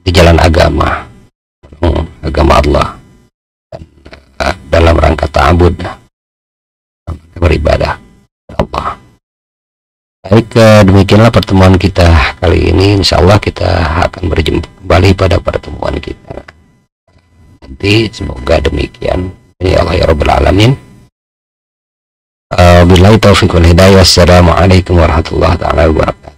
di jalan agama Allah dan dalam rangka ta'abud, beribadah Allah. Baik, demikianlah pertemuan kita kali ini. Insyaallah kita akan berjumpa kembali pada pertemuan kita nanti. Semoga demikian. Ya Allah ya Rabbal Alamin. Billahi taufiq wal hidayah. Wassalamualaikum warahmatullahi wabarakatuh.